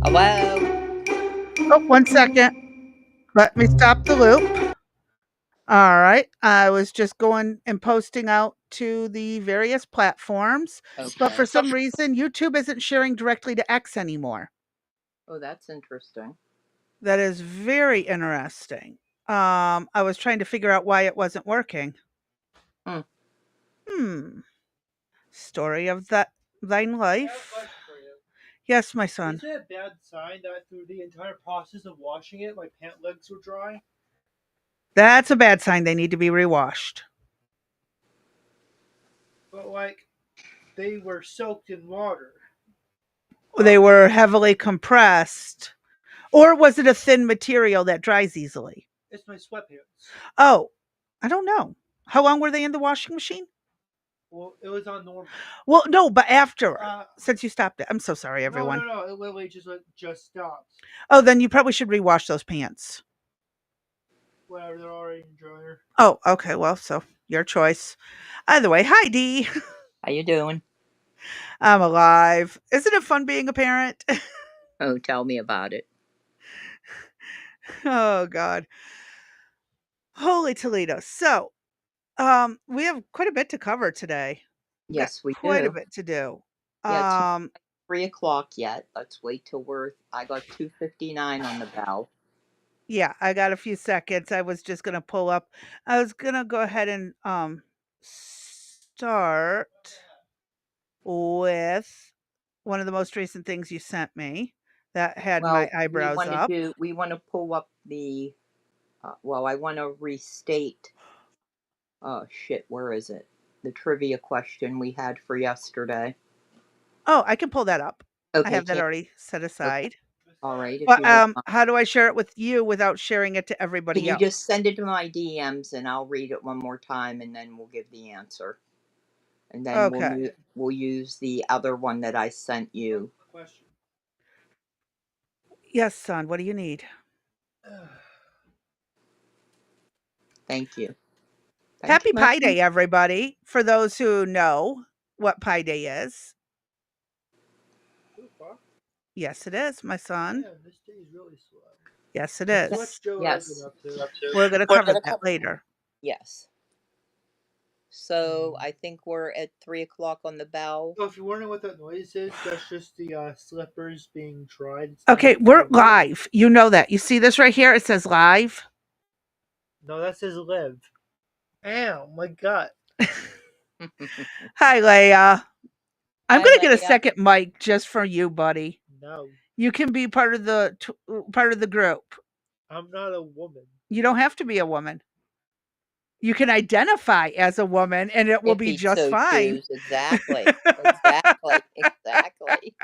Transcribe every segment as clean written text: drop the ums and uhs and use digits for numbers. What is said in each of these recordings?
Hello? Oh, 1 second. Let me stop the loop. All right. I was just going and posting out to the various platforms, but Okay. for some reason, YouTube isn't sharing directly to X anymore. Oh, that's interesting. That is very interesting. I was trying to figure out why it wasn't working. Hmm. Story of thine life. Yes, my son. Isn't it a bad sign that through the entire process of washing it, my pant legs were dry? That's a bad sign. They need to be rewashed. But, like, they were soaked in water. They were heavily compressed. Or was it a thin material that dries easily? It's my sweatpants. Oh, I don't know. How long were they in the washing machine? Well, it was on normal. Well, no, but after, since you stopped it. I'm so sorry, everyone. No. It literally just stopped. Oh, then you probably should rewash those pants. Whatever, they're already in the dryer. Oh, okay. Well, so your choice. Either way, hi, Dee. How you doing? I'm alive. Isn't it fun being a parent? Oh, tell me about it. Oh, God. Holy Toledo. So, we have quite a bit to cover today. Yes, we Quite do. a bit to do. Yeah, it's 3:00 yet. Let's wait till I got 2:59 on the bell. Yeah, I got a few seconds. I was just gonna pull up. I was gonna go ahead and start with one of the most recent things you sent me that had my Well, eyebrows up. we want to pull up I want to restate. Oh shit, where is it? The trivia question we had for yesterday. Oh, I can pull that up. I Okay, have that already set okay. aside. All right, if But you would. how do I share it with you without sharing it to Can everybody you else? just send it to my DMs and I'll read it one more time and then we'll give the answer. And then Okay. we'll use the other one that I sent you. Question. Yes, son. What do you need? Thank you. Happy my Pi son. Day, everybody. For those who know what Pi Day is. So far? Yes, it is, my son. Yeah, this day is really slow. Yes, it So is. what's Joe Yes. Rogan up to? We're going to cover that later. Yes. So I think we're at 3:00 on the bell. So if you're wondering what that noise is, that's just the slippers being dried. It's Okay, not we're the- live. You know that. You see this right here? It says live. No, that says live. Ow, my gut. Hi, Leia. I'm Hi, going to get a Leia. second mic just for you, buddy. No, You can be part of the group. I'm not a woman. You don't have to be a woman. You can identify as a woman and it will If be he just so fine. choose. Exactly. Exactly.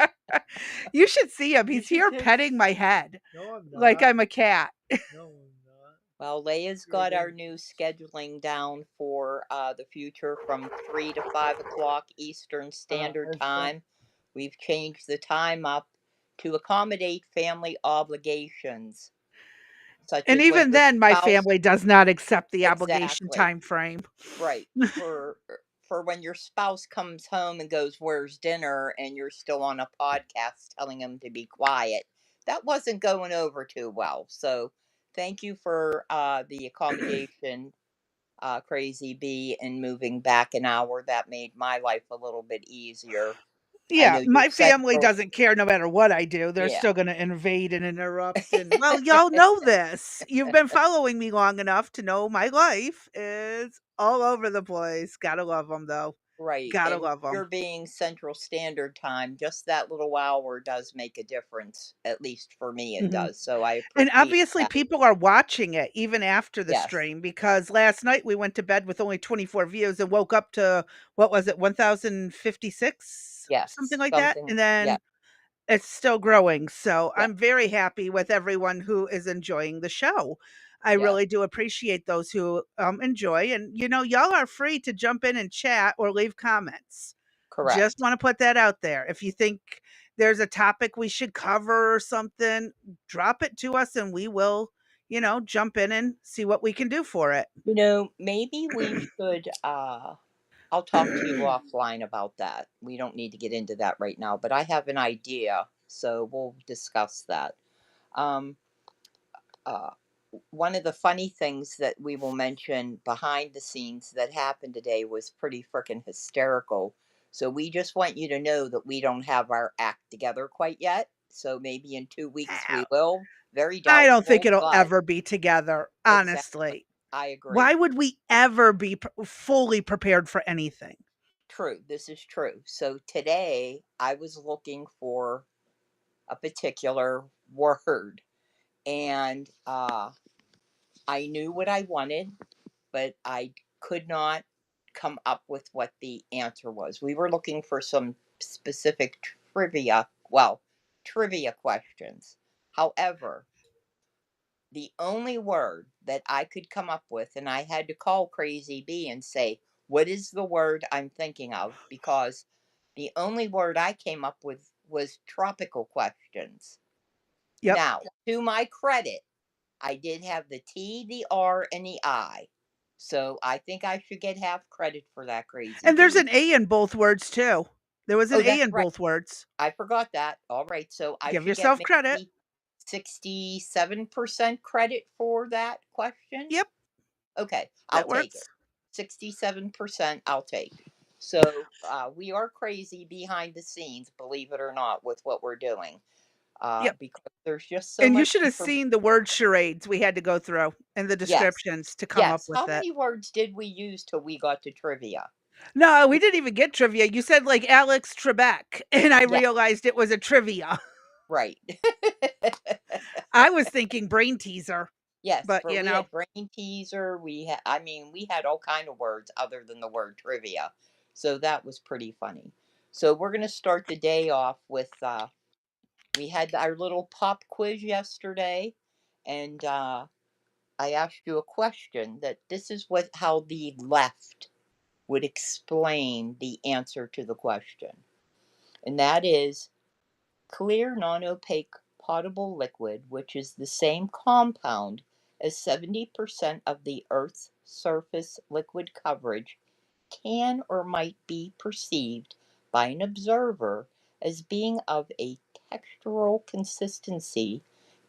You should see him. You He's should here take- petting my head No, I'm not. like I'm a cat. No, I'm not. Well, Leia's You're got our doing- new scheduling down for the future from 3 to 5 o'clock Eastern Standard that's Time. We've changed the time up to accommodate family obligations, such And as when even your then, my spouse. family does not accept the obligation Exactly. time frame. Right. For when your spouse comes home and goes, "Where's dinner?" and you're still on a podcast telling them to be quiet. That wasn't going over too well. So thank you for the accommodation, Crazy Bee, and moving back an hour. That made my life a little bit easier. I Yeah, know you're my set family for. doesn't care no matter what I do. They're Yeah. still going to invade and interrupt. And well, y'all know this. You've been following me long enough to know my life is all over the place. Gotta love them, though. Right. Gotta And love them. you're being Central Standard Time, just that little hour does make a difference. At least for me, it does. So I And appreciate obviously, that. people are watching it even after the Yes. stream because last night we went to bed with only 24 views and woke up to what was it, 1,056? Yes. Something like that. And then Yeah. it's still growing. So Yeah. I'm very happy with everyone who is enjoying the show. I Yeah. really do appreciate those who enjoy. And, y'all are free to jump in and chat or leave comments. Correct. Just want to put that out there. If you think there's a topic we should cover or something, drop it to us and we will, jump in and see what we can do for it. Maybe we should I'll talk to you offline about that. We don't need to get into that right now, but I have an idea, so we'll discuss that. Um One of the funny things that we will mention behind the scenes that happened today was pretty freaking hysterical. So we just want you to know that we don't have our act together quite yet. So maybe in 2 weeks we will. Very I don't think doubtful, it'll but ever be together, exactly, honestly. I agree. Why would we ever be fully prepared for anything? True, this is true. So today I was looking for a particular word, and I knew what I wanted, but I could not come up with what the answer was. We were looking for some specific trivia questions. However, the only word that I could come up with, and I had to call Crazy Bee and say, "What is the word I'm thinking of?" Because the only word I came up with was tropical questions. Yep. Now, to my credit, I did have the T, the R, and the I. So I think I should get half credit for that, Crazy And there's Bee. an A in both words too. There was an Oh, A that's in right. both words. I forgot that. All right. So I Give should get yourself credit. maybe 67% credit for that question. Yep. Okay. I'll That take works. it. 67% I'll take. So we are crazy behind the scenes, believe it or not, with what we're doing. Yep. Because there's just so And you much should have seen the word charades we had to go through and the descriptions to come up Yes. with How it. many words did we use till we got to trivia? No, we didn't even get trivia. You said like Alex Trebek, and I Yeah. realized it was a trivia. Right. I was thinking brain teaser. Yes, But we had brain teaser. We had all kind of words other than the word trivia. So that was pretty funny. So we're gonna start the day off with we had our little pop quiz yesterday, and I asked you a question that this is how the left would explain the answer to the question, and that is clear, non-opaque, potable liquid, which is the same compound as 70% of the Earth's surface liquid coverage, can or might be perceived by an observer as being of a textural consistency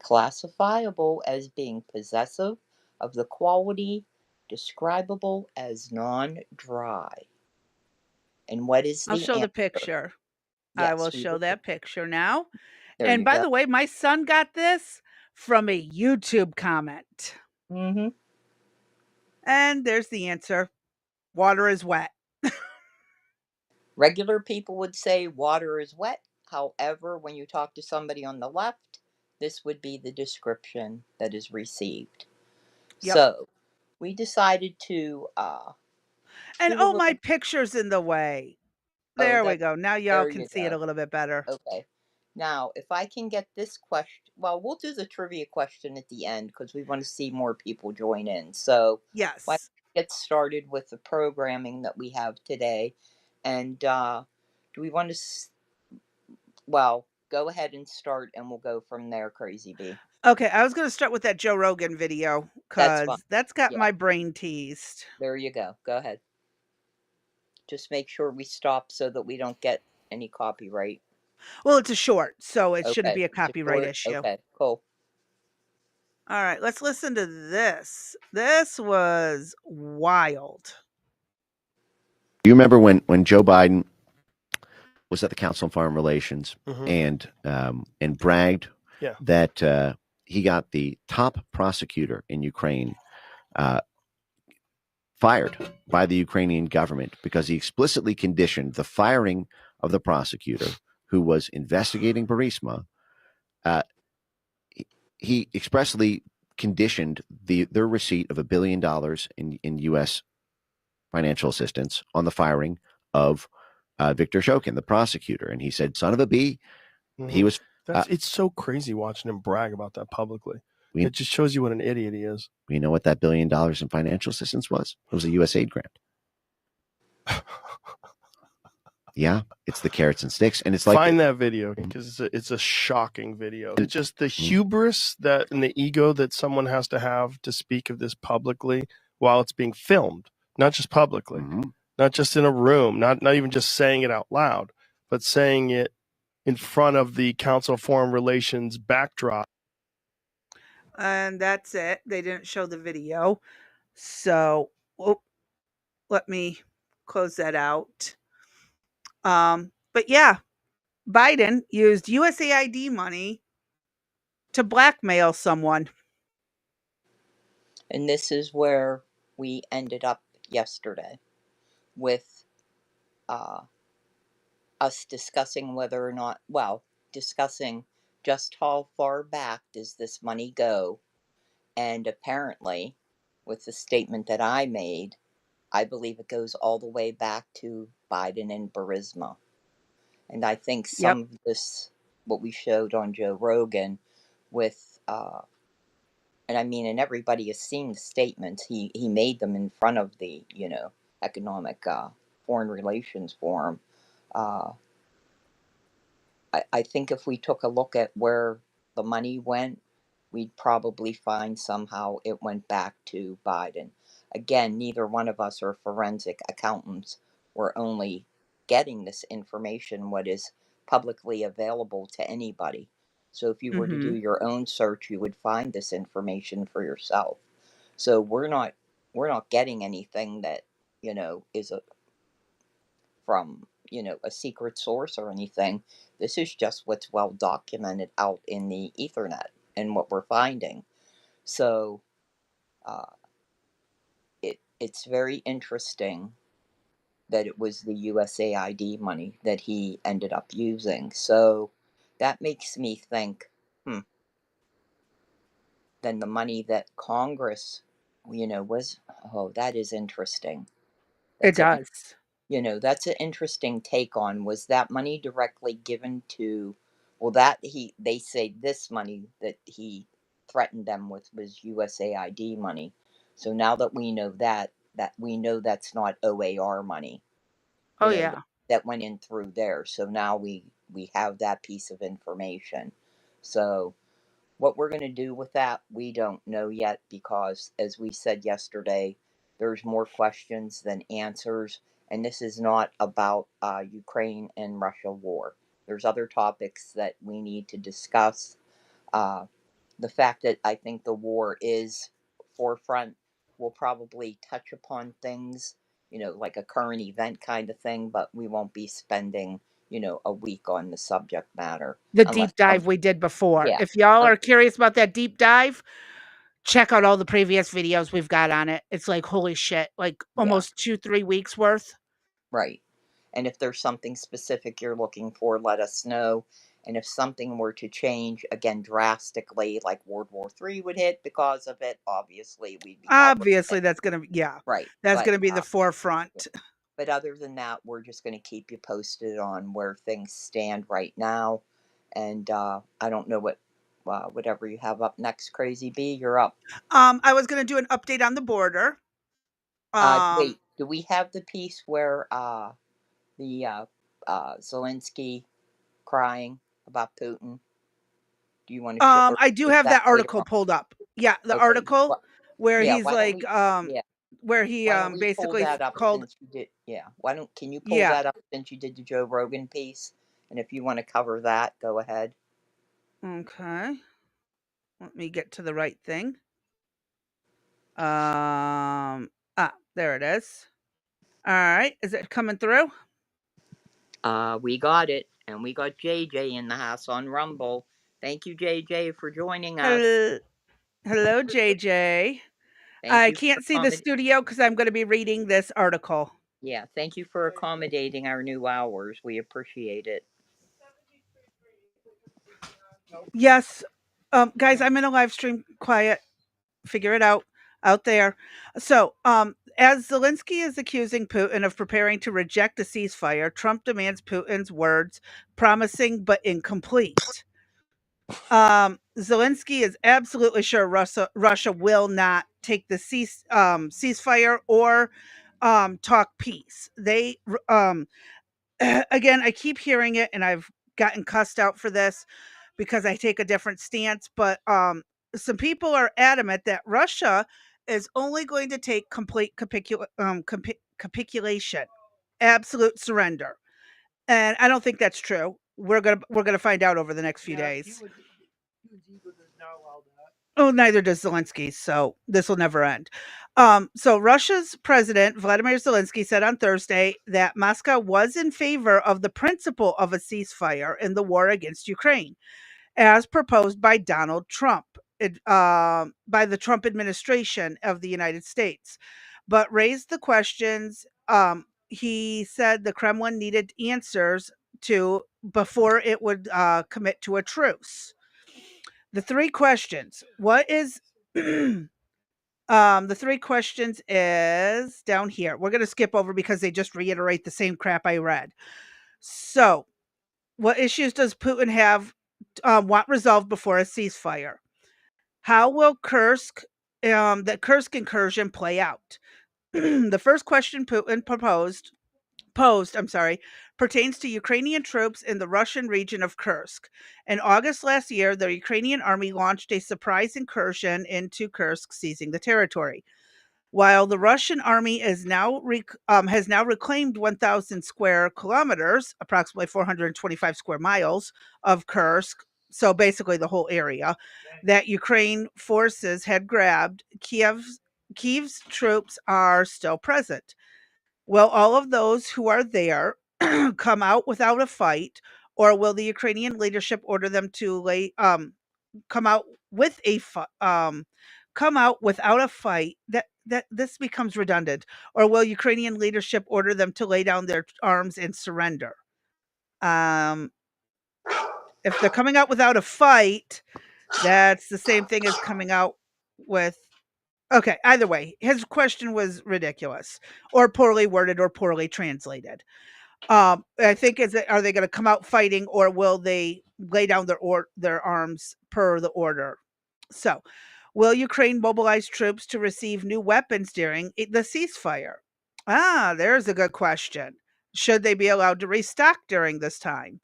classifiable as being possessive of the quality describable as non-dry. And what is I'll the show the answer? picture. I will Yes, we show will. that picture now. There And you by go. the way, my son got this from a YouTube comment. Mm-hmm. And there's the answer. Water is wet. Regular people would say water is wet. However, when you talk to somebody on the left, this would be the description that is received. Yep. So we decided to And do a oh, my little. picture's in the way. Oh, There we that. go. Now y'all There can you see it a go. little bit better. Okay. Now, if I can get this question, well, we'll do the trivia question at the end because we want to see more people join in. So, why don't Yes. we get started with the programming that we have today? And do we want to, well, go ahead and start and we'll go from there, Crazy Bee. Okay, I was going to start with that Joe Rogan video That's fine. because that's got Yeah, my brain teased. there you go. Go ahead. Just make sure we stop so that we don't get any copyright. Well, it's a short, so it shouldn't Okay. be a It's a copyright short. issue. Okay, cool. All right, let's listen to this. This was wild. Do you remember when Joe Biden was at the Council on Foreign Relations Mhm. and bragged Yeah. that he got the top prosecutor in Ukraine fired by the Ukrainian government because he explicitly conditioned the firing of the prosecutor who was investigating Burisma. He expressly conditioned their receipt of $1 billion in U.S. financial assistance on the firing of Victor Shokin, the prosecutor. And he said, son of a bee, he was. It's so crazy watching him brag about that publicly. We, It just shows you what an idiot he is. You know what that $1 billion in financial assistance was? It was a USAID grant. Yeah, it's the carrots and sticks, and it's like find that video because it's a shocking video. It's just the hubris that and the ego that someone has to speak of this publicly while it's being filmed, not just publicly, not just in a room, not even just saying it out loud, but saying it in front of the Council of Foreign Relations backdrop. And that's it. They didn't show the video. So, let me close that out. But yeah, Biden used USAID money to blackmail someone. And this is where we ended up yesterday with us discussing whether or not, well, discussing just how far back does this money go. And apparently, with the statement that I made, I believe it goes all the way back to Biden and Burisma. And I think some of this, what we showed on Joe Rogan with, and I mean, and everybody has seen the statements. He made them in front of the, economic foreign relations forum. I think if we took a look at where the money went, we'd probably find somehow it went back to Biden. Again, neither one of us are forensic accountants. We're only getting this information, what is publicly available to anybody. So if you were to do your own search, you would find this information for yourself. So we're not getting anything that, is from a secret source or anything. This is just what's well documented out in the Ethernet and what we're finding. So uh, it's very interesting that it was the USAID money that he ended up using. So that makes me think, then the money that Congress, was, oh, that is interesting. It That's a does. that's an interesting take on, was that money directly given to, well, that they say this money that he threatened them with was USAID money. So now that we know that we know that's not OAR money, Oh, yeah. that went in through there. So now we have that piece of information. So what we're going to do with that, we don't know yet because, as we said yesterday, there's more questions than answers. And this is not about Ukraine and Russia war. There's other topics that we need to discuss. the fact that I think the war is forefront, we'll probably touch upon things, like a current event kind of thing, but we won't be spending, a week on the subject matter The unless deep dive we did before. yeah. If y'all are curious about that deep dive, check out all the previous videos we've got on it. It's like, holy shit, like Yeah. almost 2-3 weeks worth. Right. And if there's something specific you're looking for, let us know. And if something were to change again drastically, like World War III would hit because of it, obviously we'd be covering Obviously, it. that's gonna be Right. that's But gonna be the forefront. but other than that, we're just going to keep you posted on where things stand right now. And I don't know whatever you have up next, Crazy B. You're up. I was gonna do an update on the border. Wait, do we have the piece where the Zelensky crying about Putin? Do you want to show? I do Is have that later article on? pulled up. Yeah, the Okay. article where Yeah. he's Why don't like, we? Yeah. where he Why don't we pull basically that up called. since you did? Yeah. Can you pull Yeah. that up since you did the Joe Rogan piece? And if you want to cover that, go ahead. Okay. Let me get to the right thing. There it is. All right. Is it coming through? We got it, and we got JJ in the house on Rumble. Thank you, JJ, for joining us. Hello, JJ. Thank I you for can't see the studio because I'm going to be reading this article. Yeah, thank you for accommodating our new hours. We appreciate it. Yes. Guys, I'm in a live stream. Quiet. Figure it out there. So, as Zelensky is accusing Putin of preparing to reject a ceasefire, Trump demands Putin's words, promising but incomplete. Zelensky is absolutely sure Russia will not take the ceasefire or talk peace. They again, I keep hearing it, and I've gotten cussed out for this because I take a different stance. But some people are adamant that Russia is only going to take complete capitulation, absolute surrender, and I don't think that's true. We're gonna find out over the next few days. Oh, neither does Zelensky, so this will never end. So Russia's president, Vladimir Zelensky, said on Thursday that Moscow was in favor of the principle of a ceasefire in the war against Ukraine, as proposed by Donald Trump, by the Trump administration of the United States, but raised the questions he said the Kremlin needed answers to before it would commit to a truce. The three questions. What is the three questions is down here. We're going to skip over because they just reiterate the same crap I read. So, what issues does Putin have want resolved before a ceasefire? How will the Kursk incursion play out? The first question Putin posed, pertains to Ukrainian troops in the Russian region of Kursk. In August last year, the Ukrainian army launched a surprise incursion into Kursk, seizing the territory. While the Russian army has now reclaimed 1,000 square kilometers, approximately 425 square miles of Kursk, so basically the whole area that Ukraine forces had grabbed, Kiev's troops are still present. Will all of those who are there come out without a fight, or will the Ukrainian leadership order them to come out with a come out without a fight? That this becomes redundant. Or will Ukrainian leadership order them to lay down their arms and surrender? If they're coming out without a fight, that's the same thing as coming out with. Okay, either way, his question was ridiculous or poorly worded or poorly translated. I think are they going to come out fighting, or will they lay down their arms per the order? So, will Ukraine mobilize troops to receive new weapons during the ceasefire? There's a good question. Should they be allowed to restock during this time?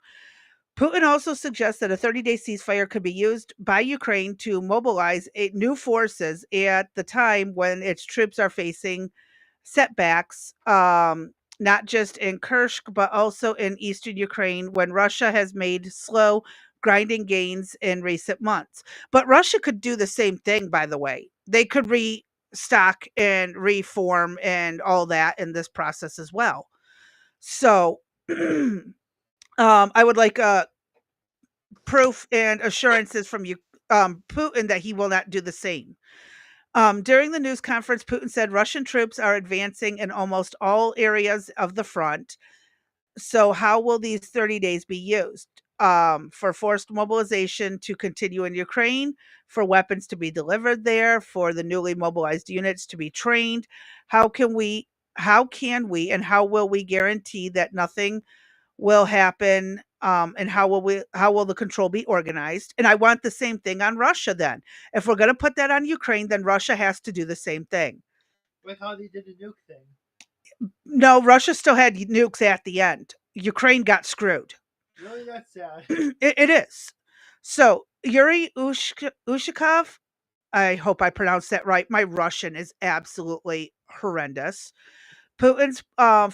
Putin also suggests that a 30-day ceasefire could be used by Ukraine to mobilize new forces at the time when its troops are facing setbacks, not just in Kursk, but also in eastern Ukraine, when Russia has made slow grinding gains in recent months. But Russia could do the same thing, by the way. They could restock and reform and all that in this process as well. So I would like proof and assurances from you, Putin, that he will not do the same. During the news conference, Putin said Russian troops are advancing in almost all areas of the front. So, how will these 30 days be used? For forced mobilization to continue in Ukraine, for weapons to be delivered there, for the newly mobilized units to be trained. How can we, and how will we guarantee that nothing will happen? And how will the control be organized? And I want the same thing on Russia then. If we're going to put that on Ukraine, then Russia has to do the same thing. Like how they did the nuke thing. No, Russia still had nukes at the end. Ukraine got screwed. Really, that's sad. It is. So Yuri Ushakov, I hope I pronounced that right. My Russian is absolutely horrendous. Putin's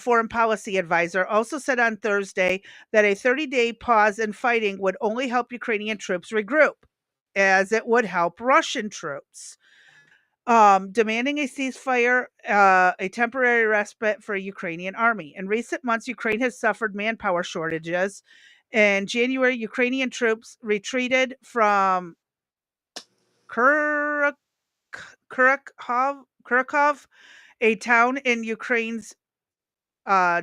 foreign policy advisor also said on Thursday that a 30-day pause in fighting would only help Ukrainian troops regroup, as it would help Russian troops. Demanding a ceasefire, a temporary respite for a Ukrainian army. In recent months, Ukraine has suffered manpower shortages. In January, Ukrainian troops retreated from Kurakov, a town in Ukraine's you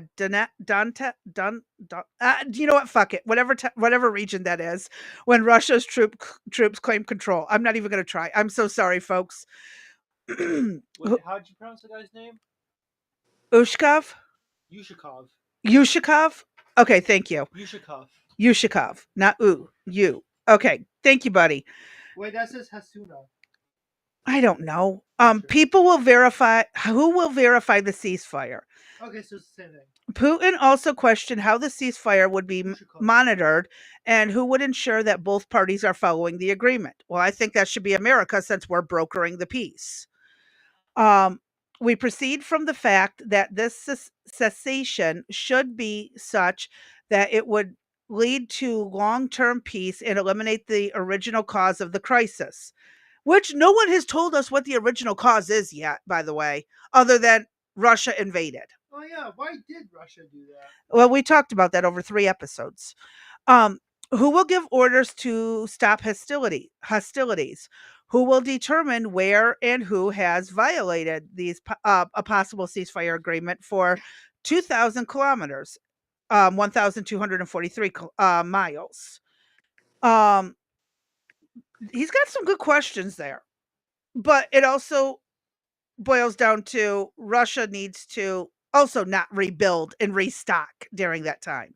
know what? Fuck it. Whatever region that is, when Russia's troops claim control. I'm not even going to try. I'm so sorry, folks. How'd you pronounce the guy's name? Ushkov? Yushakov? Okay, thank you. Yushakov, not you. Okay, thank you, buddy. Wait, that says Hasuna. I don't know. People will verify. Who will verify the ceasefire? Okay, so it's the same thing. Putin also questioned how the ceasefire would be monitored and who would ensure that both parties are following the agreement. Well, I think that should be America, since we're brokering the peace. We proceed from the fact that this cessation should be such that it would lead to long-term peace and eliminate the original cause of the crisis, which no one has told us what the original cause is yet, by the way, other than Russia invaded. Oh yeah, why did Russia do that? Well, we talked about that over 3 episodes. Who will give orders to stop hostilities? Who will determine where and who has violated a possible ceasefire agreement for 2,000 kilometers, 1,243 miles? He's got some good questions there, but it also boils down to Russia needs to also not rebuild and restock during that time.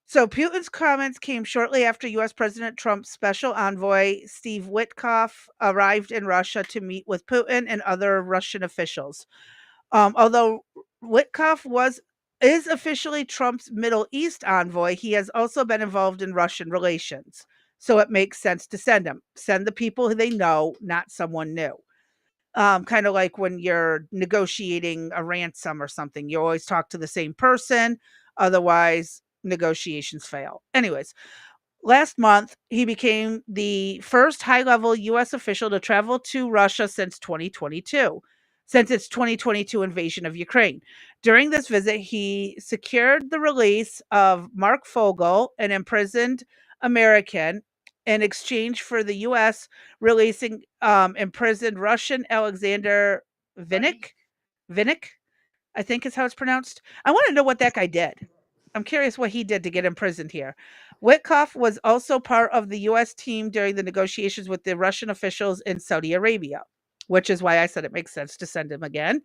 So Putin's comments came shortly after U.S. President Trump's special envoy, Steve Witkoff, arrived in Russia to meet with Putin and other Russian officials. Although Witkoff is officially Trump's Middle East envoy, he has also been involved in Russian relations. So it makes sense to send him. Send the people who they know, not someone new. Kind of like when you're negotiating a ransom or something, you always talk to the same person. Otherwise, negotiations fail. Anyways, last month, he became the first high-level U.S. official to travel to Russia since its 2022 invasion of Ukraine. During this visit, he secured the release of Mark Fogel, an imprisoned American, in exchange for the U.S. releasing imprisoned Russian Alexander Vinnik, I think is how it's pronounced. I want to know what that guy did. I'm curious what he did to get imprisoned here. Witkoff was also part of the U.S. team during the negotiations with the Russian officials in Saudi Arabia, which is why I said it makes sense to send him again.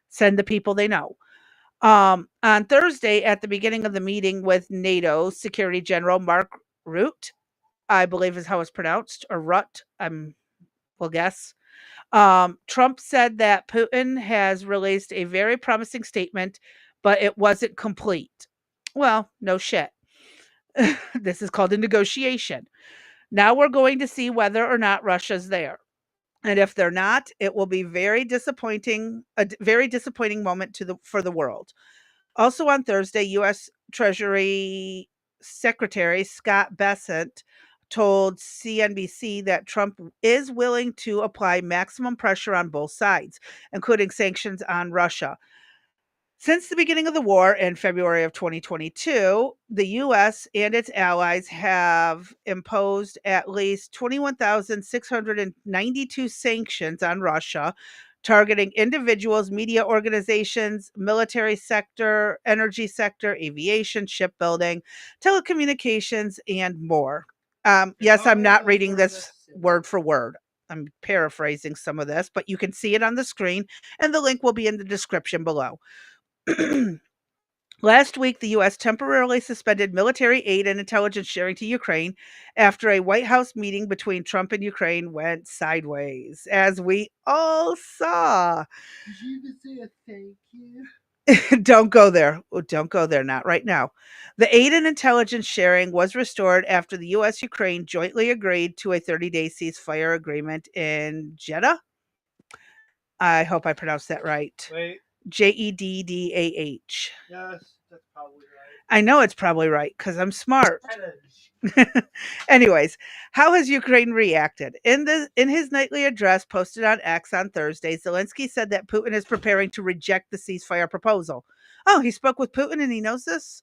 Send the people they know. On Thursday, at the beginning of the meeting with NATO Security General Mark Rutte, I believe is how it's pronounced, or Rutte, we'll guess. Trump said that Putin has released a very promising statement, but it wasn't complete. Well, no shit. This is called a negotiation. Now we're going to see whether or not Russia's there. And if they're not, it will be a very disappointing moment for the world. Also on Thursday, U.S. Treasury Secretary Scott Bessent told CNBC that Trump is willing to apply maximum pressure on both sides, including sanctions on Russia. Since the beginning of the war in February of 2022, the US and its allies have imposed at least 21,692 sanctions on Russia, targeting individuals, media organizations, military sector, energy sector, aviation, shipbuilding, telecommunications, and more. Yes, I'm not reading this word for word. I'm paraphrasing some of this, but you can see it on the screen, and the link will be in the description below. Last week, the U.S. temporarily suspended military aid and intelligence sharing to Ukraine after a White House meeting between Trump and Ukraine went sideways, as we all saw. Did you even say a thank you? Don't go there. Don't go there. Not right now. The aid and intelligence sharing was restored after the U.S. Ukraine jointly agreed to a 30-day ceasefire agreement in Jeddah. I hope I pronounced that right. Wait. Jeddah. Yes, that's probably right. I know it's probably right because I'm smart. Anyways, how has Ukraine reacted? In his nightly address posted on X on Thursday, Zelensky said that Putin is preparing to reject the ceasefire proposal. Oh, he spoke with Putin and he knows this?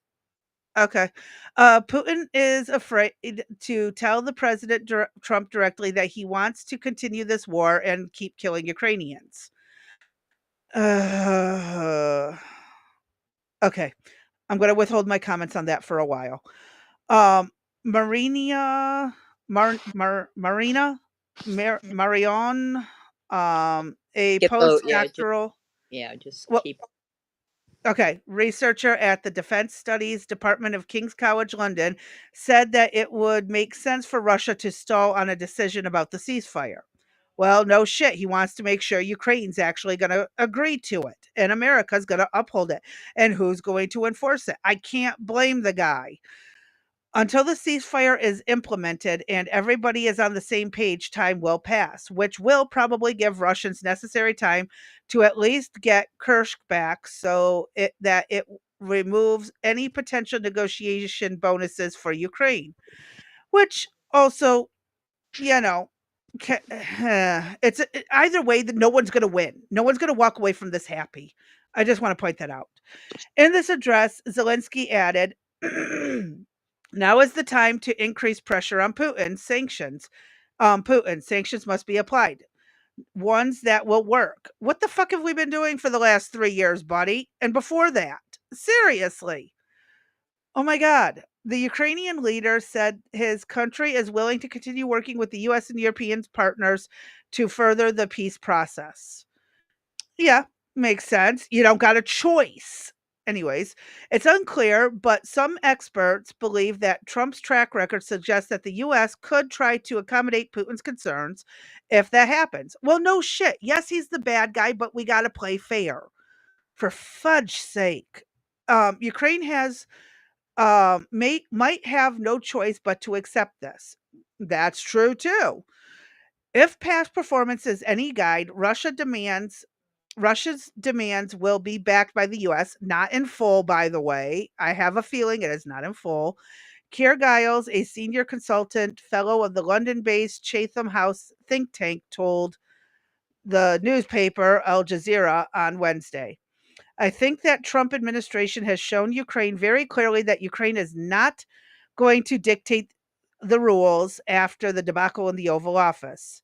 Okay. Putin is afraid to tell the President Trump directly that he wants to continue this war and keep killing Ukrainians. Okay. I'm going to withhold my comments on that for a while. Marina Marion, a Skip postdoctoral. just Well, keep. okay, researcher at the Defense Studies Department of King's College London said that it would make sense for Russia to stall on a decision about the ceasefire. Well, no shit. He wants to make sure Ukraine's actually going to agree to it and America's going to uphold it. And who's going to enforce it? I can't blame the guy. Until the ceasefire is implemented and everybody is on the same page, time will pass, which will probably give Russians necessary time to at least get Kursk back so that it removes any potential negotiation bonuses for Ukraine, which also, you know, it's either way that no one's going to win. No one's going to walk away from this happy. I just want to point that out. In this address, Zelensky added, now is the time to increase pressure on Putin. Sanctions must be applied. Ones that will work. What the fuck have we been doing for the last 3 years, buddy? And before that? Seriously. Oh my God. The Ukrainian leader said his country is willing to continue working with the US and European partners to further the peace process. Yeah, makes sense. You don't got a choice. Anyways, it's unclear, but some experts believe that Trump's track record suggests that the US could try to accommodate Putin's concerns if that happens. Well, no shit. Yes, he's the bad guy, but we got to play fair. For fudge's sake. Ukraine has might have no choice but to accept this. That's true too. If past performance is any guide, Russia's demands will be backed by the US, not in full, by the way. I have a feeling it is not in full. Keir Giles, a senior consultant fellow of the London-based Chatham House think tank, told the newspaper Al Jazeera on Wednesday. I think that Trump administration has shown Ukraine very clearly that Ukraine is not going to dictate the rules after the debacle in the Oval Office.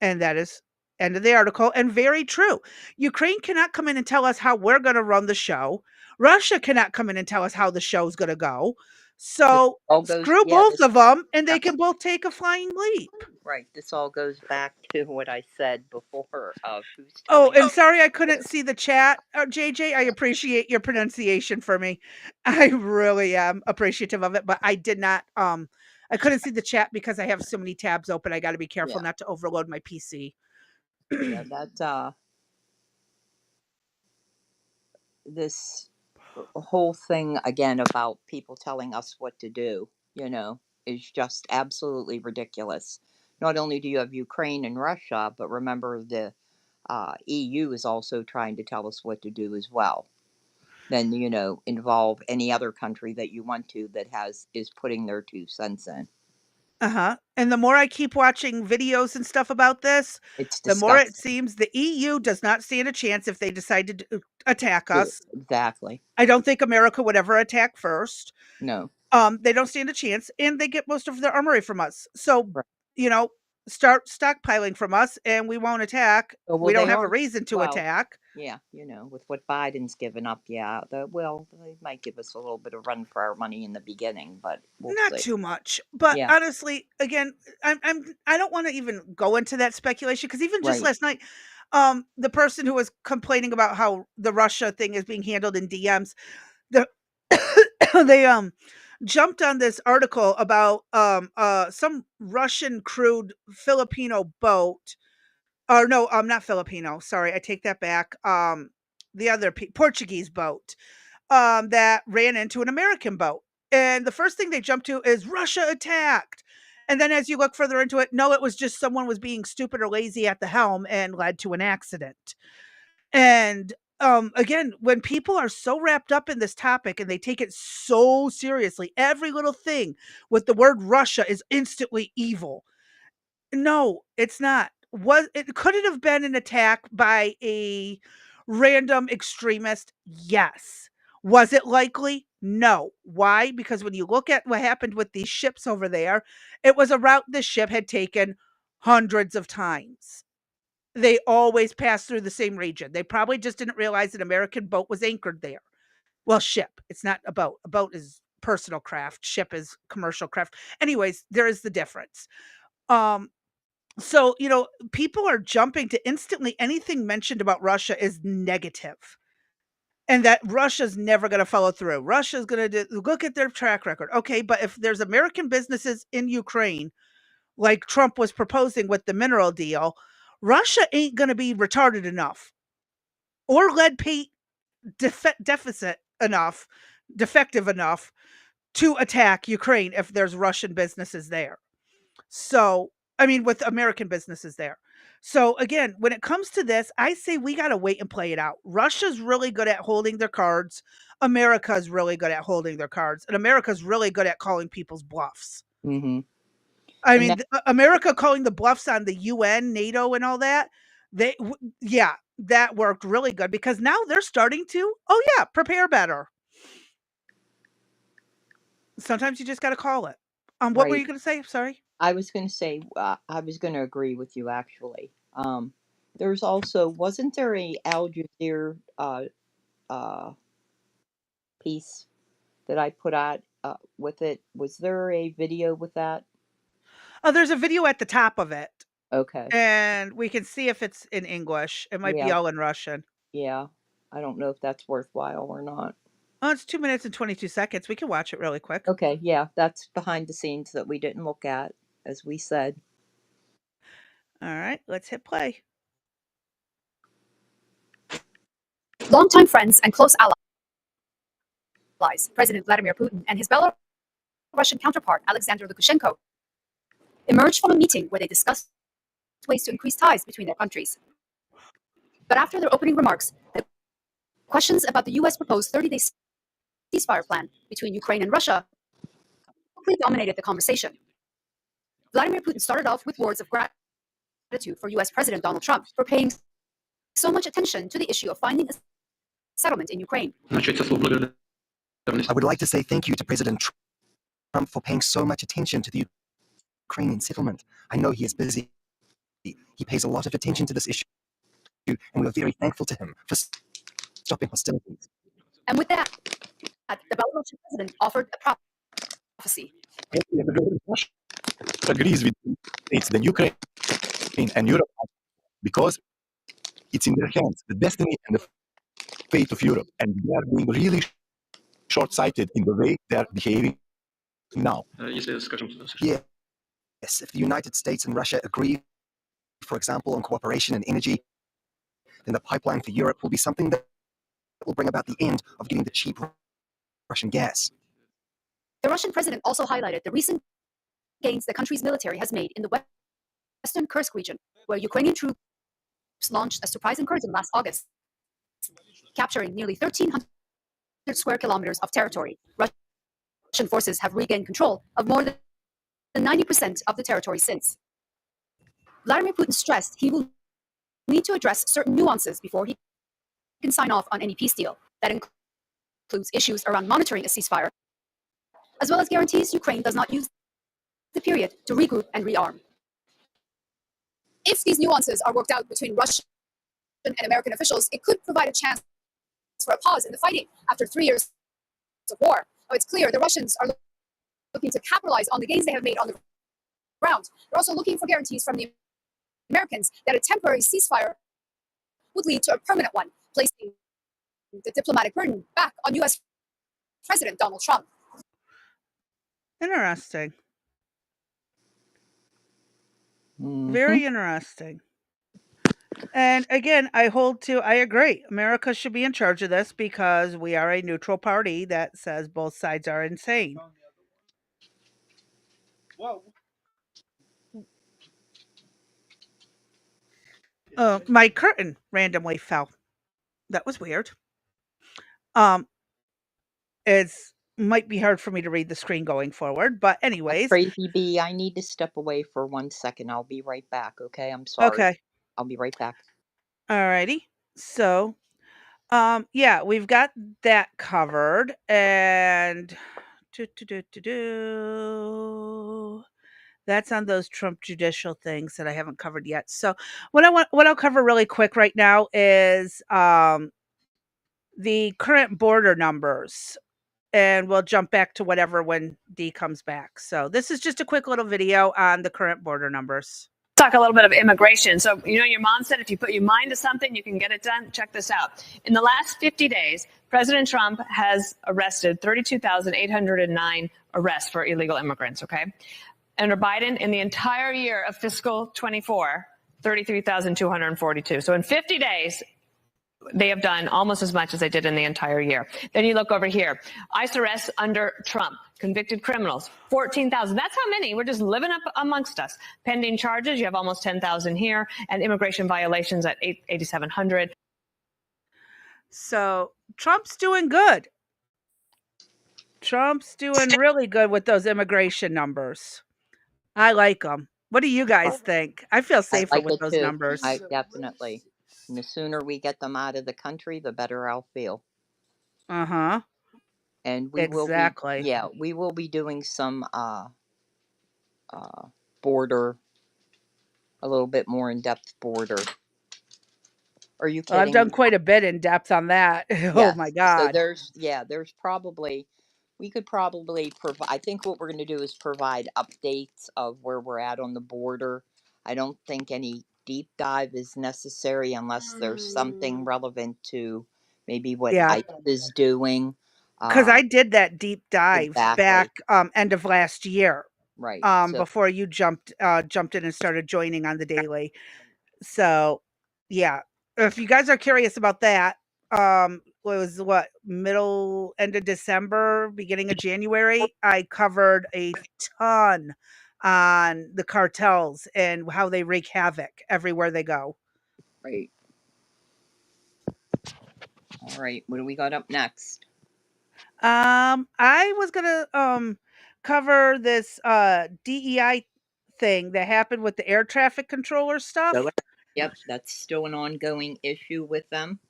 And that is end of the article. And very true. Ukraine cannot come in and tell us how we're going to run the show. Russia cannot come in and tell us how the show's going to go. So screw both of them, and they can both take a flying leap. Right. This all goes back to what I said before of who's. Oh, and sorry I couldn't see the chat, JJ. I appreciate your pronunciation for me. I really am appreciative of it, but I did not. I couldn't see the chat because I have so many tabs open. I got to be careful not to overload my PC. Yeah, that this whole thing again about people telling us what to do, is just absolutely ridiculous. Not only do you have Ukraine and Russia, but remember the EU is also trying to tell us what to do as well. than, involve any other country that you want to that is putting their 2 cents in. Uh-huh. And the more I keep watching videos and stuff about this, It's the more it disgusting. seems the EU does not stand a chance if they decide to attack us. Exactly. I don't think America would ever attack first. No. They don't stand a chance, and they get most of their armory from us. So, Right. Start stockpiling from us, and we won't attack. Oh, We well, don't they have a are. reason to Well, attack. yeah, with what Biden's given up, yeah, they might give us a little bit of run for our money in the beginning, but we'll Not see. too much. But Yeah, honestly, again, I don't want to even go into that speculation because even just right. last night, the person who was complaining about how the Russia thing is being handled in DMs, the they jumped on this article about some Russian crewed Filipino boat. Or no, not Filipino. Sorry, I take that back. The other Portuguese boat that ran into an American boat. And the first thing they jumped to is Russia attacked. And then as you look further into it, no, it was just someone was being stupid or lazy at the helm and led to an accident. And again, when people are so wrapped up in this topic and they take it so seriously, every little thing with the word Russia is instantly evil. No, it's not. Could it have been an attack by a random extremist? Yes. Was it likely? No. Why? Because when you look at what happened with these ships over there, it was a route this ship had taken hundreds of times. They always pass through the same region. They probably just didn't realize an American boat was anchored there. Well, ship. It's not a boat. A boat is personal craft. Ship is commercial craft. Anyways, there is the difference. So, people are jumping to instantly anything mentioned about Russia is negative, and that Russia's never going to follow through. Russia's going to look at their track record. Okay, but if there's American businesses in Ukraine, like Trump was proposing with the mineral deal, Russia ain't going to be retarded enough or lead paint deficit enough, defective enough to attack Ukraine if there's Russian businesses there. So, I mean, with American businesses there. So, again, when it comes to this, I say we got to wait and play it out. Russia's really good at holding their cards. America's really good at holding their cards. And America's really good at calling people's bluffs. Mm-hmm. I And mean, America calling the bluffs on the UN, NATO, and all that, that worked really good because now they're starting to, prepare better. Sometimes you just got to call it. What were right. you going to say? Sorry. I was going to say, I was going to agree with you actually. There's also, wasn't there a Al Jazeera piece that I put out with it? Was there a video with that? Oh, there's a video at the top of it. Okay. And we can see if it's in English. It might be Yeah. all in Russian. Yeah. I don't know if that's worthwhile or not. Oh, it's 2 minutes and 22 seconds. We can watch it really quick. Okay. Yeah. That's behind the scenes that we didn't look at, as we said. All right. Let's hit play. Longtime friends and close allies, President Vladimir Putin and his Belarusian counterpart, Alexander Lukashenko, emerged from a meeting where they discussed ways to increase ties between their countries. But after their opening remarks, the questions about the U.S. proposed 30-day ceasefire plan between Ukraine and Russia quickly dominated the conversation. Vladimir Putin started off with words of gratitude for U.S. President Donald Trump for paying so much attention to the issue of finding a settlement in Ukraine. I would like to say thank you to President Trump for paying so much attention to the Ukrainian settlement. I know he is busy. He pays a lot of attention to this issue, and we are very thankful to him for stopping hostilities. And with that, the Belarusian president offered a prophecy. Russia agrees with the states than Ukraine and Europe because it's in their hands, the destiny and the fate of Europe, and they are being really short-sighted in the way they are behaving now. Yes, if the United States and Russia agree, for example, on cooperation in energy, then the pipeline for Europe will be something that will bring about the end of getting the cheap Russian gas. The Russian president also highlighted the recent gains the country's military has made in the western Kursk region, where Ukrainian troops launched a surprise incursion last August, capturing nearly 1,300 square kilometers of territory. Russian forces have regained control of more than 90% of the territory since. Vladimir Putin stressed he will need to address certain nuances before he can sign off on any peace deal. That includes issues around monitoring a ceasefire, as well as guarantees Ukraine does not use the period to regroup and rearm. If these nuances are worked out between Russian and American officials, it could provide a chance for a pause in the fighting after 3 years of war. It's clear the Russians are looking to capitalize on the gains they have made on the ground. They're also looking for guarantees from the Americans that a temporary ceasefire would lead to a permanent one, placing the diplomatic burden back on U.S. President Donald Trump. Interesting. Mhm. Very interesting. And again, I agree. America should be in charge of this because we are a neutral party that says both sides are insane. My curtain randomly fell. That was weird. It's might be hard for me to read the screen going forward, but anyways. Crazy Bee, I need to step away for 1 second. I'll be right back, okay? I'm sorry. Okay. I'll be right back. Alrighty. So, yeah, we've got that covered, and that's on those Trump judicial things that I haven't covered yet. So, what I'll cover really quick right now is the current border numbers, and we'll jump back to whatever when D comes back. So, this is just a quick little video on the current border numbers. Talk a little bit of immigration. So, your mom said if you put your mind to something, you can get it done. Check this out. In the last 50 days, President Trump has arrested 32,809 arrests for illegal immigrants, okay? Under Biden, in the entire year of fiscal 24, 33,242. So in 50 days, they have done almost as much as they did in the entire year. Then you look over here. ICE arrests under Trump. Convicted criminals, 14,000. That's how many. We're just living up amongst us. Pending charges, you have almost 10,000 here. And immigration violations at 8,700. So Trump's doing good. Trump's doing really good with those immigration numbers. I like them. What do you guys think? I feel safer with those numbers. I definitely. And the sooner we get them out of the country, the better I'll feel. Uh-huh. And we Exactly. will be, we will be doing some border, a little bit more in-depth border. Are you kidding? Well, I've done quite a bit in depth on that. Yes. Oh my God. So there's probably, we could probably provide, I think what we're going to do is provide updates of where we're at on the border. I don't think any deep dive is necessary unless there's something relevant to maybe what ICE is doing. Because I did that deep dive back end of last year. Right. Before you jumped in and started joining on the daily. So yeah. If you guys are curious about that, end of December, beginning of January, I covered a ton on the cartels and how they wreak havoc everywhere they go. Right. All right. What do we got up next? I was gonna cover this DEI thing that happened with the air traffic controller stuff. Yep, that's still an ongoing issue with them.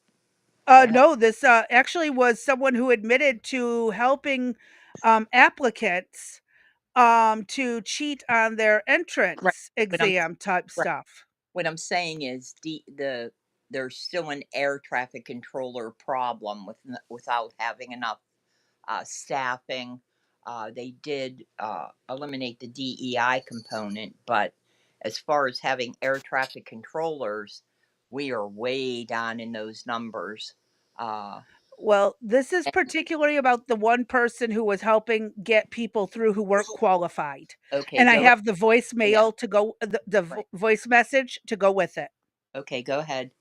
No, this actually was someone who admitted to helping applicants to cheat on their entrance exam type stuff. What I'm saying is there's still an air traffic controller problem without having enough staffing. They did eliminate the DEI component, but as far as having air traffic controllers, we are way down in those numbers. Well, this is particularly about the one person who was helping get people through who weren't qualified. Okay. And I have the voicemail to go, the voice message to go with it. Okay, go ahead.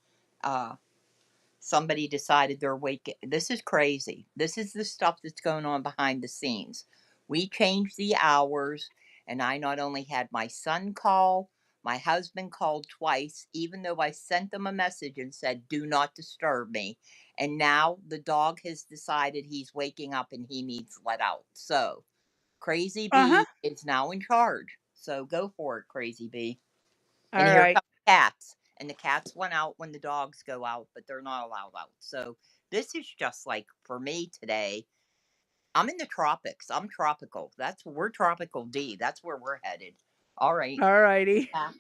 Somebody decided they're awake. This is crazy. This is the stuff that's going on behind the scenes. We changed the hours, and I not only had my son call, My husband called twice, even though I sent them a message and said, do not disturb me. And now the dog has decided he's waking up and he needs let out. So Crazy Uh-huh. Bee is now in charge. So go for it, Crazy Bee. And All here right. come the cats. And the cats went out when the dogs go out, but they're not allowed out. So this is just like for me today. I'm in the tropics. I'm tropical. We're tropical D. That's where we're headed. All right. All righty. Yeah.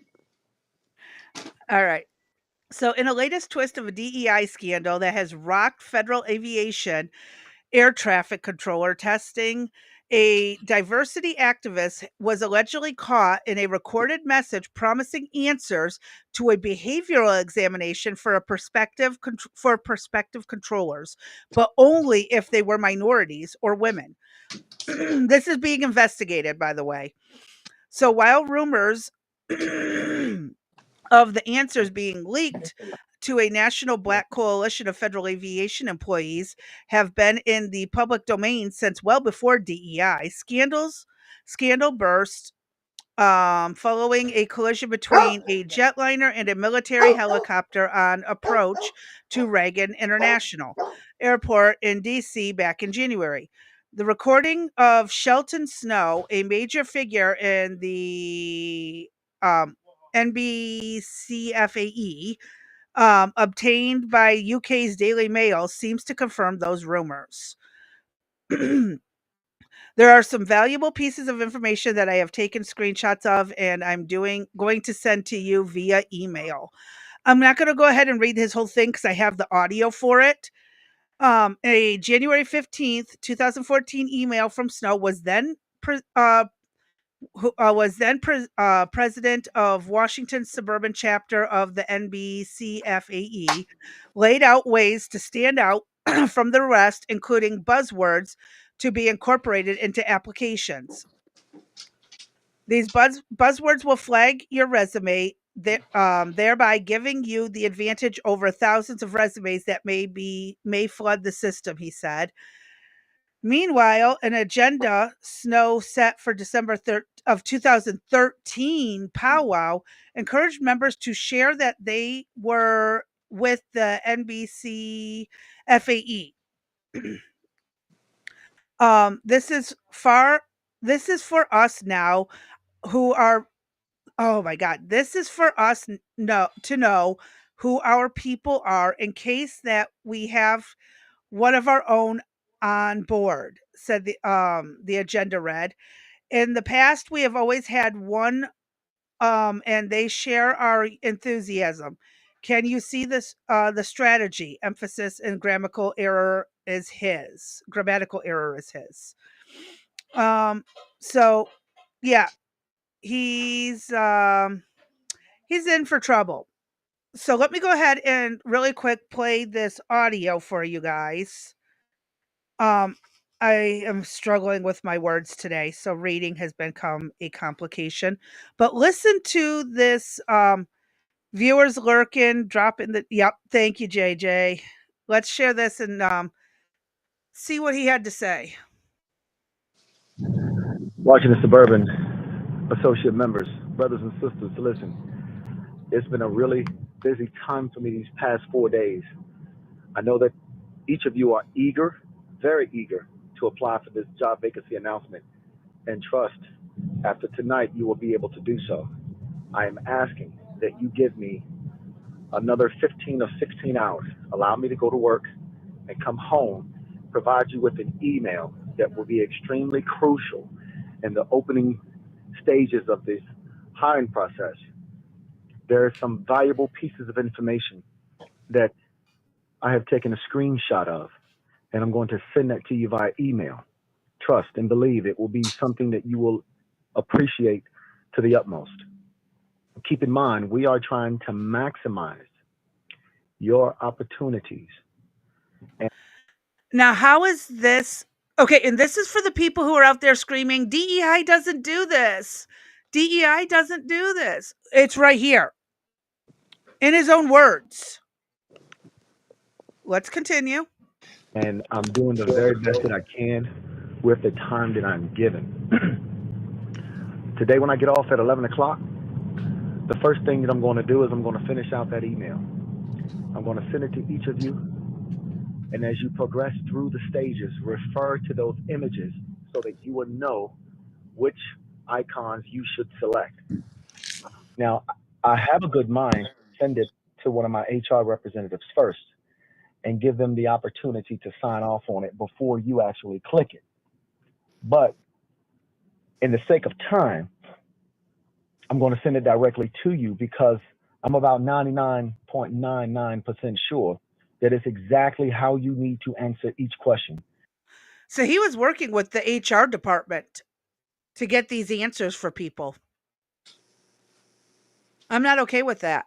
All right. So, in a latest twist of a DEI scandal that has rocked federal aviation air traffic controller testing, a diversity activist was allegedly caught in a recorded message promising answers to a behavioral examination for prospective controllers, but only if they were minorities or women. This is being investigated, by the way. So while rumors of the answers being leaked to a national black coalition of federal aviation employees have been in the public domain since well before DEI. Scandal burst following a collision between a jetliner and a military helicopter on approach to Reagan International Airport in DC back in January. The recording of Shelton Snow, a major figure in the NBCFAE, obtained by UK's Daily Mail, seems to confirm those rumors. There are some valuable pieces of information that I have taken screenshots of, and I'm going to send to you via email. I'm not going to go ahead and read his whole thing because I have the audio for it. A January 15th, 2014 email from Snow was then president of Washington's suburban chapter of the NBCFAE, laid out ways to stand out from the rest, including buzzwords to be incorporated into applications. These buzzwords will flag your resume, thereby giving you the advantage over thousands of resumes that may flood the system, he said. Meanwhile, an agenda Snow set for December of 2013 powwow encouraged members to share that they were with the NBC FAE. This is for us now who are, oh my God, this is for us to know who our people are in case that we have one of our own on board, said the agenda read. In the past, we have always had one, and they share our enthusiasm. Can you see this? The strategy, emphasis, and grammatical error is his. So yeah, he's in for trouble. So let me go ahead and really quick play this audio for you guys. I am struggling with my words today, so reading has become a complication. But listen to this, viewers lurking, drop in the, yep, thank you, JJ. Let's share this and see what he had to say. Watching the Suburban Associate members, brothers and sisters, listen. It's been a really busy time for me these past 4 days. I know that each of you are eager, very eager, to apply for this job vacancy announcement. And trust, after tonight, you will be able to do so. I am asking that you give me another 15 or 16 hours. Allow me to go to work and come home, provide you with an email that will be extremely crucial in the opening stages of this hiring process. There are some valuable pieces of information that I have taken a screenshot of, and I'm going to send that to you via email. Trust and believe it will be something that you will appreciate to the utmost. Keep in mind, we are trying to maximize your opportunities. Now, how is this? Okay, and this is for the people who are out there screaming, DEI doesn't do this. DEI doesn't do this. It's right here. In his own words. Let's continue. And I'm doing the very best that I can with the time that I'm given. Today when I get off at 11 o'clock, the first thing that I'm going to do is I'm going to finish out that email. I'm going to send it to each of you. And as you progress through the stages, refer to those images so that you will know which icons you should select. Now, I have a good mind to send it to one of my HR representatives first and give them the opportunity to sign off on it before you actually click it. But in the sake of time, I'm going to send it directly to you because I'm about 99.99% sure that it's exactly how you need to answer each question. So he was working with the HR department to get these answers for people. I'm not okay with that.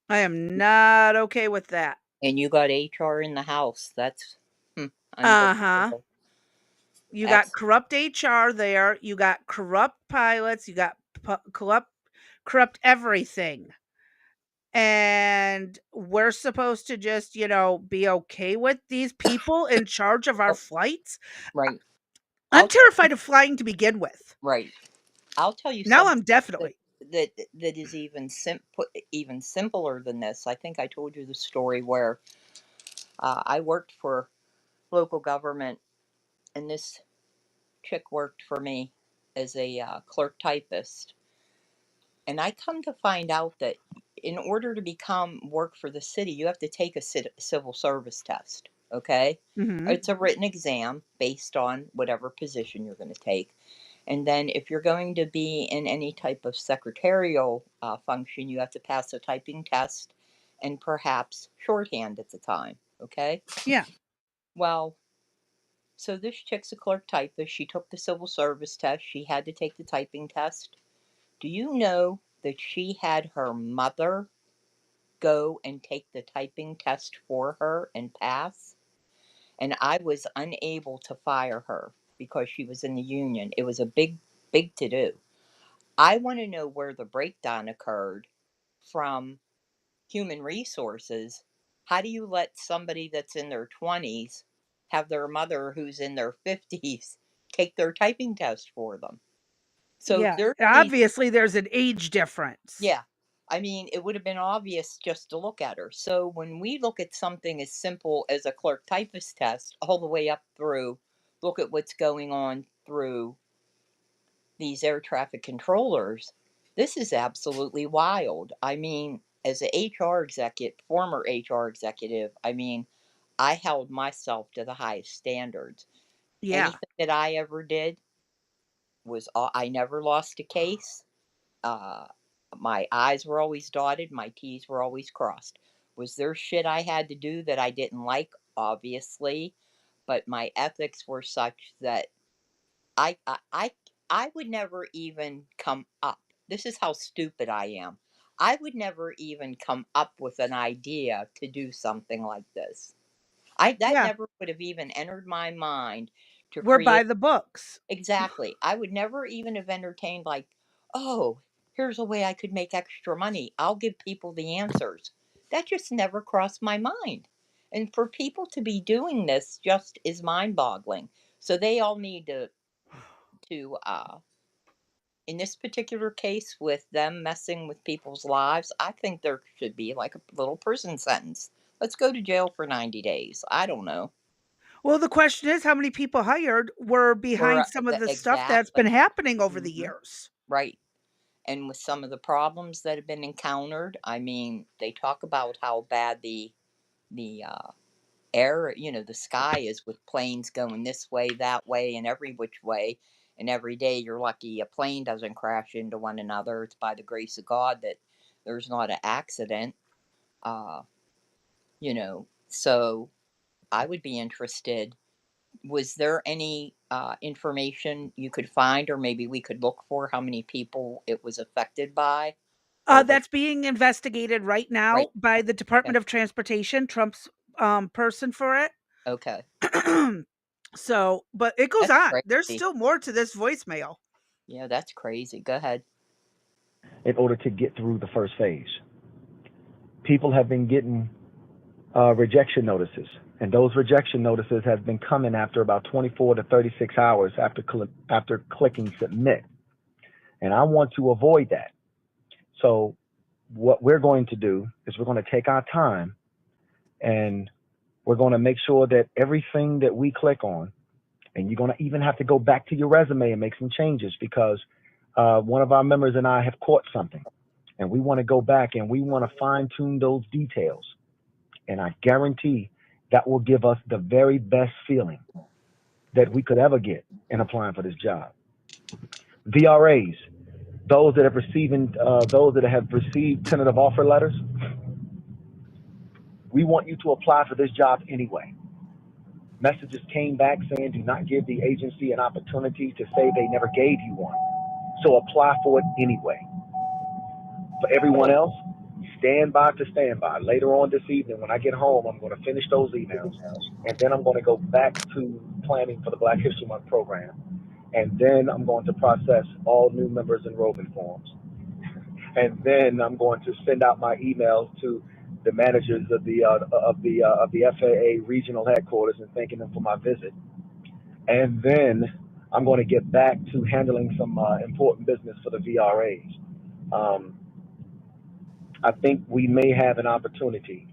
I am not okay with that. And you got HR in the house. That's Uh-huh. You got Excellent. corrupt HR there. You got corrupt pilots. You got corrupt everything. And we're supposed to just, be okay with these people in charge of our flights. Right. I'm terrified of flying to begin with. Right. I'll tell you Now something I'm definitely. that is even simpler than this. I think I told you the story where I worked for local government, and this chick worked for me as a clerk typist. And I come to find out that in order to work for the city, you have to take a civil service test. Okay, Mhm. it's a written exam based on whatever position you're going to take. And then if you're going to be in any type of secretarial function, you have to pass a typing test and perhaps shorthand at the time. Okay. Yeah. Well, so this chick's a clerk typist. She took the civil service test. She had to take the typing test. Do you know that she had her mother go and take the typing test for her and pass? And I was unable to fire her because she was in the union. It was a big, big to do. I want to know where the breakdown occurred from human resources. How do you let somebody that's in their 20s have their mother who's in their 50s take their typing test for them? So Yeah. there needs, Obviously, there's an age difference. yeah. I mean, it would have been obvious just to look at her. So when we look at something as simple as a clerk typist test, all the way up through, look at what's going on through these air traffic controllers, this is absolutely wild. I mean, as a HR executive, former HR executive, I mean, I held myself to the highest standards. Yeah. Anything that I ever did was, I never lost a case. Uh, my I's were always dotted, my T's were always crossed. Was there shit I had to do that I didn't like? Obviously, but my ethics were such that I I I I would never even come up. This is how stupid I am. I would never even come up with an idea to do something like this. That Yeah. never would have even entered my mind to We're by create. the books. Exactly. I would never even have entertained like, "Oh, here's a way I could make extra money. I'll give people the answers." That just never crossed my mind. And for people to be doing this just is mind-boggling. So they all need to in this particular case with them messing with people's lives, I think there should be like a little prison sentence. Let's go to jail for 90 days. I don't know. Well, the question is how many people hired were behind some of the stuff that's Exactly. been happening over the Mhm. years. Right. And with some of the problems that have been encountered, I mean, they talk about how bad the air, the sky is with planes going this way, that way, and every which way. And every day you're lucky a plane doesn't crash into one another. It's by the grace of God that there's not an accident. Uh, so I would be interested. Was there any information you could find, or maybe we could look for how many people it was affected by, or what? That's being investigated right Right. now by the Okay. Department of Transportation, Trump's person for it. Okay. So, but it goes That's on. There's crazy. still more to this voicemail. Yeah, that's crazy. Go ahead. In order to get through the first phase, people have been getting rejection notices, and those rejection notices have been coming after about 24 to 36 hours after clicking submit. And I want to avoid that. So what we're going to do is we're going to take our time and we're going to make sure that everything that we click on, and you're going to even have to go back to your resume and make some changes because one of our members and I have caught something, and we want to go back and we want to fine tune those details. And I guarantee that will give us the very best feeling that we could ever get in applying for this job. VRAs, those that have received tentative offer letters, we want you to apply for this job anyway. Messages came back saying do not give the agency an opportunity to say they never gave you one. So apply for it anyway. For everyone else, stand by to stand by. Later on this evening, when I get home, I'm going to finish those emails, and then I'm going to go back to planning for the Black History Month program, and then I'm going to process all new members' enrollment forms, and then I'm going to send out my emails to the managers of the FAA regional headquarters and thanking them for my visit, and then I'm going to get back to handling some important business for the VRAs. I think we may have an opportunity,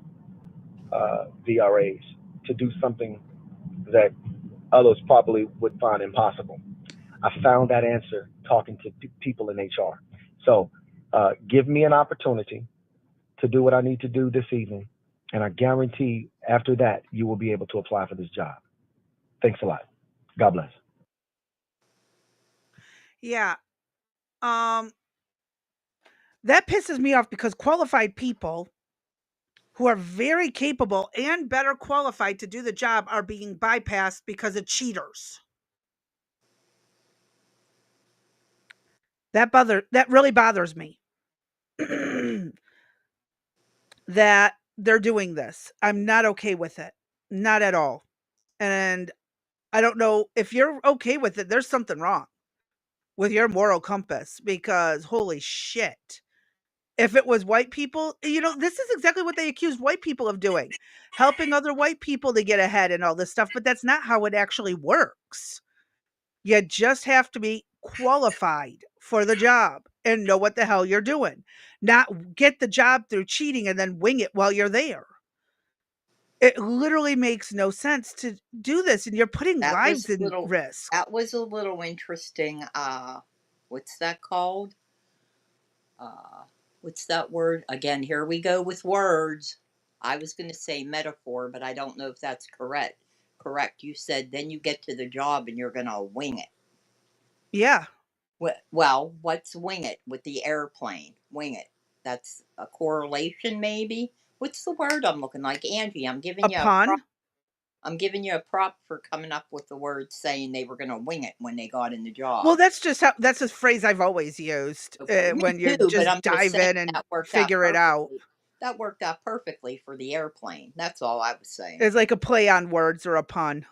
VRAs, to do something that others probably would find impossible. I found that answer talking to people in HR. So give me an opportunity to do what I need to do this evening, and I guarantee after that you will be able to apply for this job. Thanks a lot. God bless. Yeah. That pisses me off because qualified people who are very capable and better qualified to do the job are being bypassed because of cheaters. That really bothers me. That they're doing this. I'm not okay with it. Not at all. And I don't know if you're okay with it, there's something wrong with your moral compass because holy shit. If it was white people, this is exactly what they accused white people of doing, helping other white people to get ahead and all this stuff. But that's not how it actually works. You just have to be qualified for the job and know what the hell you're doing, not get the job through cheating and then wing it while you're there. It literally makes no sense to do this, and you're putting That was lives a in little. risk. That was a little interesting. What's that called? What's that word? Again, here we go with words. I was going to say metaphor, but I don't know if that's correct. Correct. You said then you get to the job and you're going to wing it. Yeah. Well, what's wing it with the airplane? Wing it. That's a correlation, maybe. What's the word I'm looking like, Angie? I'm giving A you a prop. pun? I'm giving you a prop for coming up with the word saying they were going to wing it when they got in the Well, job. that's a phrase I've always used Okay, me when you too, but just I'm just dive saying in and that worked out figure it out. perfectly. That worked out perfectly for the airplane. That's all I was saying. It's like a play on words or a pun.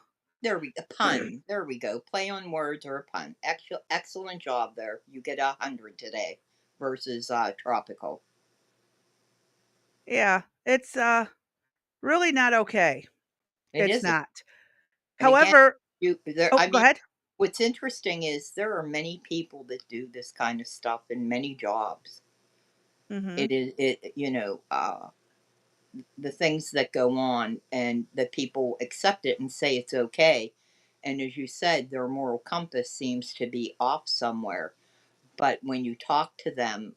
There we a pun. There we go. Play on words or a pun. Excellent job there. You get 100 today versus tropical. Yeah, it's really not okay. It It's isn't. not. And again, However, I go mean, ahead. what's interesting is there are many people that do this kind of stuff in many jobs. Mhm. It is the things that go on and that people accept it and say it's okay. And as you said, their moral compass seems to be off somewhere. But when you talk to them,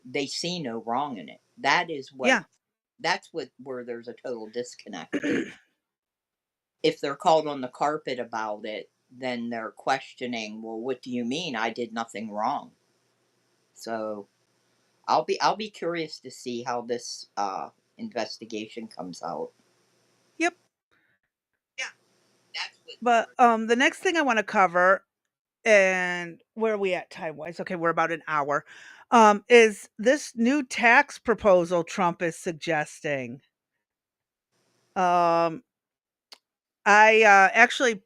they see no wrong in it. Yeah. That's what where there's a total disconnect is if they're called on the carpet about it, then they're questioning, well, what do you mean I did nothing wrong? So I'll be curious to see how this investigation comes out. Yep. Yeah, that's what But the next thing I want to cover, and where are we at time wise? Okay, we're about an hour. Is this new tax proposal Trump is suggesting? Um I actually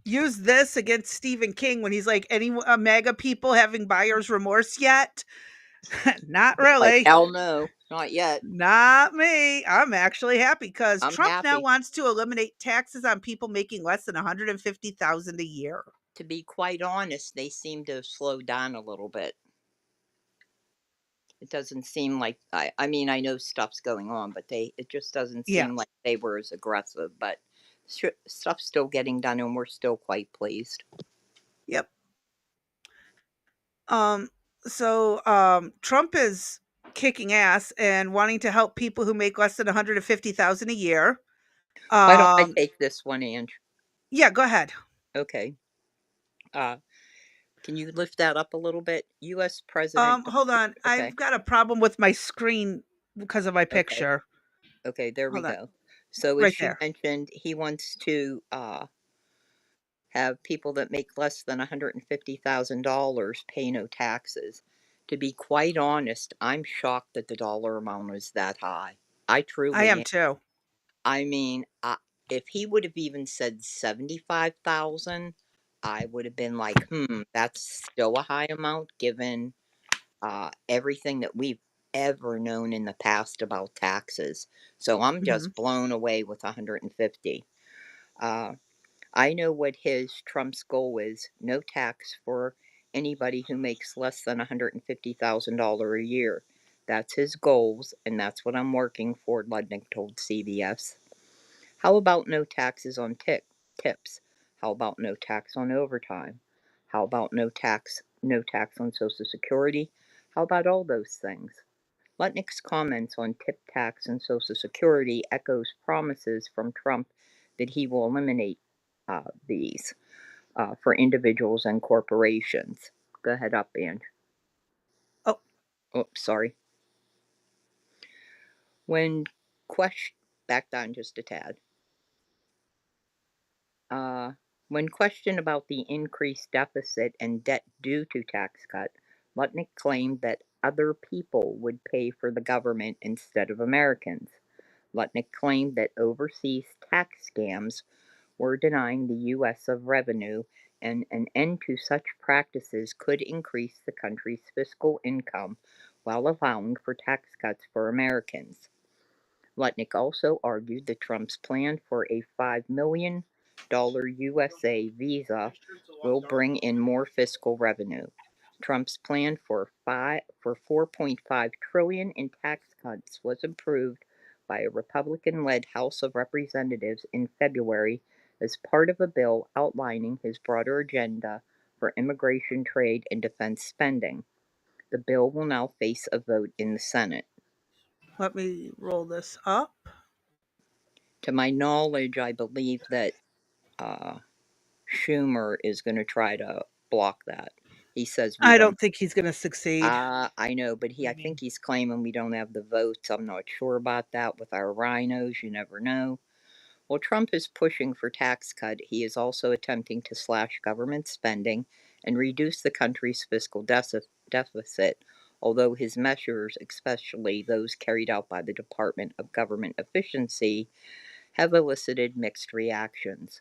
used this against Stephen King when he's like, any MAGA people having buyer's remorse yet? Not like really. hell no, not yet. Not me. I'm actually happy because I'm Trump now happy. wants to eliminate taxes on people making less than 150,000 a year. To be quite honest, they seem to have slowed down a little bit. It doesn't seem like I mean, I know stuff's going on, but it just doesn't Yeah. seem like they were as aggressive. But stuff's still getting done, and we're still quite pleased. Yep. Um, Trump is kicking ass and wanting to help people who make less than 150,000 a year. Why don't I Um, take this one, Ange? yeah, go ahead. Okay. Uh, can you lift that up a little bit? U.S. President. Hold on. Okay. I've got a problem with my screen because of my Okay. picture. Okay. There we Hold on. go. So as Right she there. mentioned, he wants to have people that make less than $150,000 pay no taxes. To be quite honest, I'm shocked that the dollar amount is that high. I I truly am am. too. I mean, if he would have even said 75,000, I would have been like, that's still a high amount given everything that we've ever known in the past about taxes. So I'm Mhm. just blown away with 150. Uh, I know what Trump's goal is: no tax for anybody who makes less than $150,000 a year. That's his goals, and that's what I'm working for, Ludnick told CBS. How about no taxes on tips? How about no tax on overtime? How about no tax on Social Security? How about all those things? Lutnick's comments on tip tax and Social Security echoes promises from Trump that he will eliminate these for individuals and corporations. Go ahead up, Ange. Oh, Oh, sorry. When question back down just a tad. Uh, when questioned about the increased deficit and debt due to tax cut, Lutnick claimed that other people would pay for the government instead of Americans. Lutnick claimed that overseas tax scams were denying the U.S. of revenue, and an end to such practices could increase the country's fiscal income while allowing for tax cuts for Americans. Lutnick also argued that Trump's plan for a $5 million USA visa will bring in more fiscal revenue. Trump's plan for 4.5 trillion in tax cuts was approved by a Republican-led House of Representatives in February as part of a bill outlining his broader agenda for immigration, trade, and defense spending. The bill will now face a vote in the Senate. let me roll this up. To my knowledge, I believe that uh, Schumer is going to try to block that. He says we I don't. don't think he's going to succeed. I know, but I think he's claiming we don't have the votes. I'm not sure about that with our rhinos. You never know. While Trump is pushing for tax cut, he is also attempting to slash government spending and reduce the country's fiscal deficit. Although his measures, especially those carried out by the Department of Government Efficiency, have elicited mixed reactions.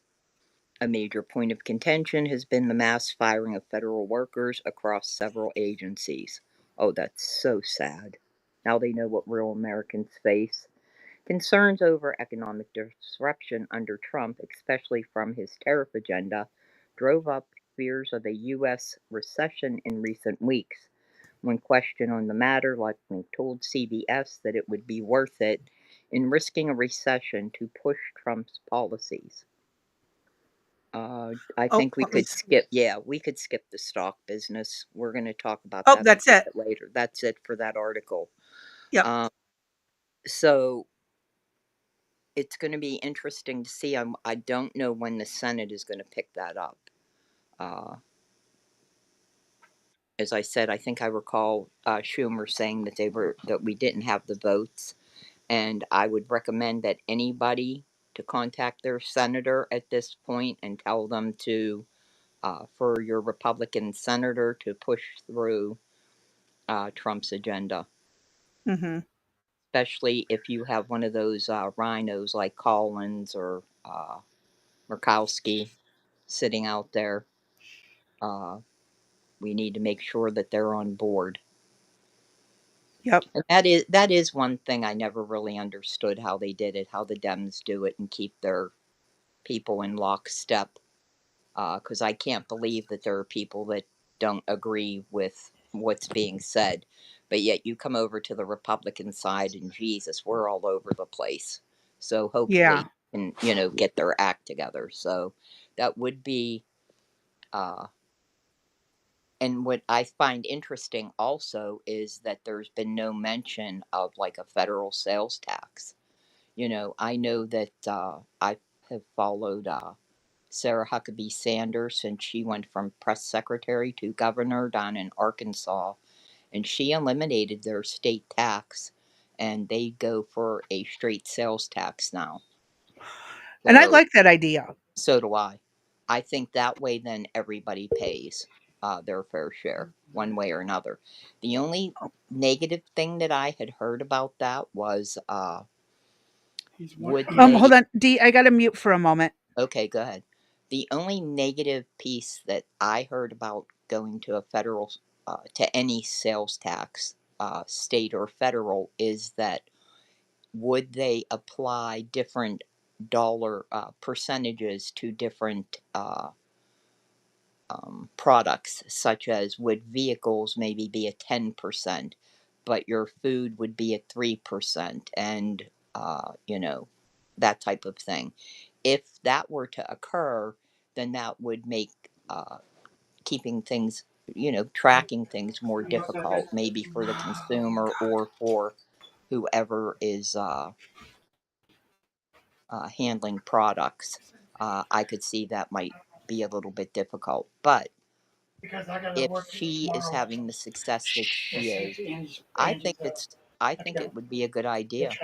A major point of contention has been the mass firing of federal workers across several agencies. Oh, that's so sad. Now they know what real Americans face. Concerns over economic disruption under Trump, especially from his tariff agenda, drove up fears of a U.S. recession in recent weeks. When questioned on the matter, Lutnick told CBS that it would be worth it in risking a recession to push Trump's policies. I Oh, think we let me. could skip. Yeah, we could skip the stock business. We're going to talk about Oh, that a that's little it. bit later. That's it for that article. Yep. Um, so it's going to be interesting to see. I don't know when the Senate is going to pick that up. Uh, as I said, I think I recall Schumer saying that we didn't have the votes, and I would recommend that anybody to contact their senator at this point and tell them to for your Republican senator to push through Trump's agenda, Mm-hmm. especially if you have one of those rhinos like Collins or Murkowski sitting out there. Uh, we need to make sure that they're on board. Yep. And that is one thing I never really understood how they did it, how the Dems do it and keep their people in lockstep. Because I can't believe that there are people that don't agree with what's being said. but yet you come over to the Republican side, and Jesus, we're all over the place. So Yeah. hopefully, and get their act together. So that would be. And what I find interesting also is that there's been no mention of like a federal sales tax. I know that I have followed Sarah Huckabee Sanders since she went from press secretary to governor down in Arkansas, and she eliminated their state tax, and they go for a straight sales tax now. And I So, like that idea. so do I. I think that way then everybody pays their fair share one way or another. The only negative thing that I had heard about that was would Hold they. on, Dee, I got to mute for a moment. Okay, go ahead. The only negative piece that I heard about going to a federal, to any sales tax, state or federal, is that would they apply different dollar percentages to different products, such as would vehicles maybe be a 10%, but your food would be at 3%, and that type of thing. If that were to occur, then that would make keeping things, tracking things more difficult, maybe for the consumer or for whoever is handling products. I could see that might be a little bit difficult. But if she is having the success that she is, I think it would be a good idea.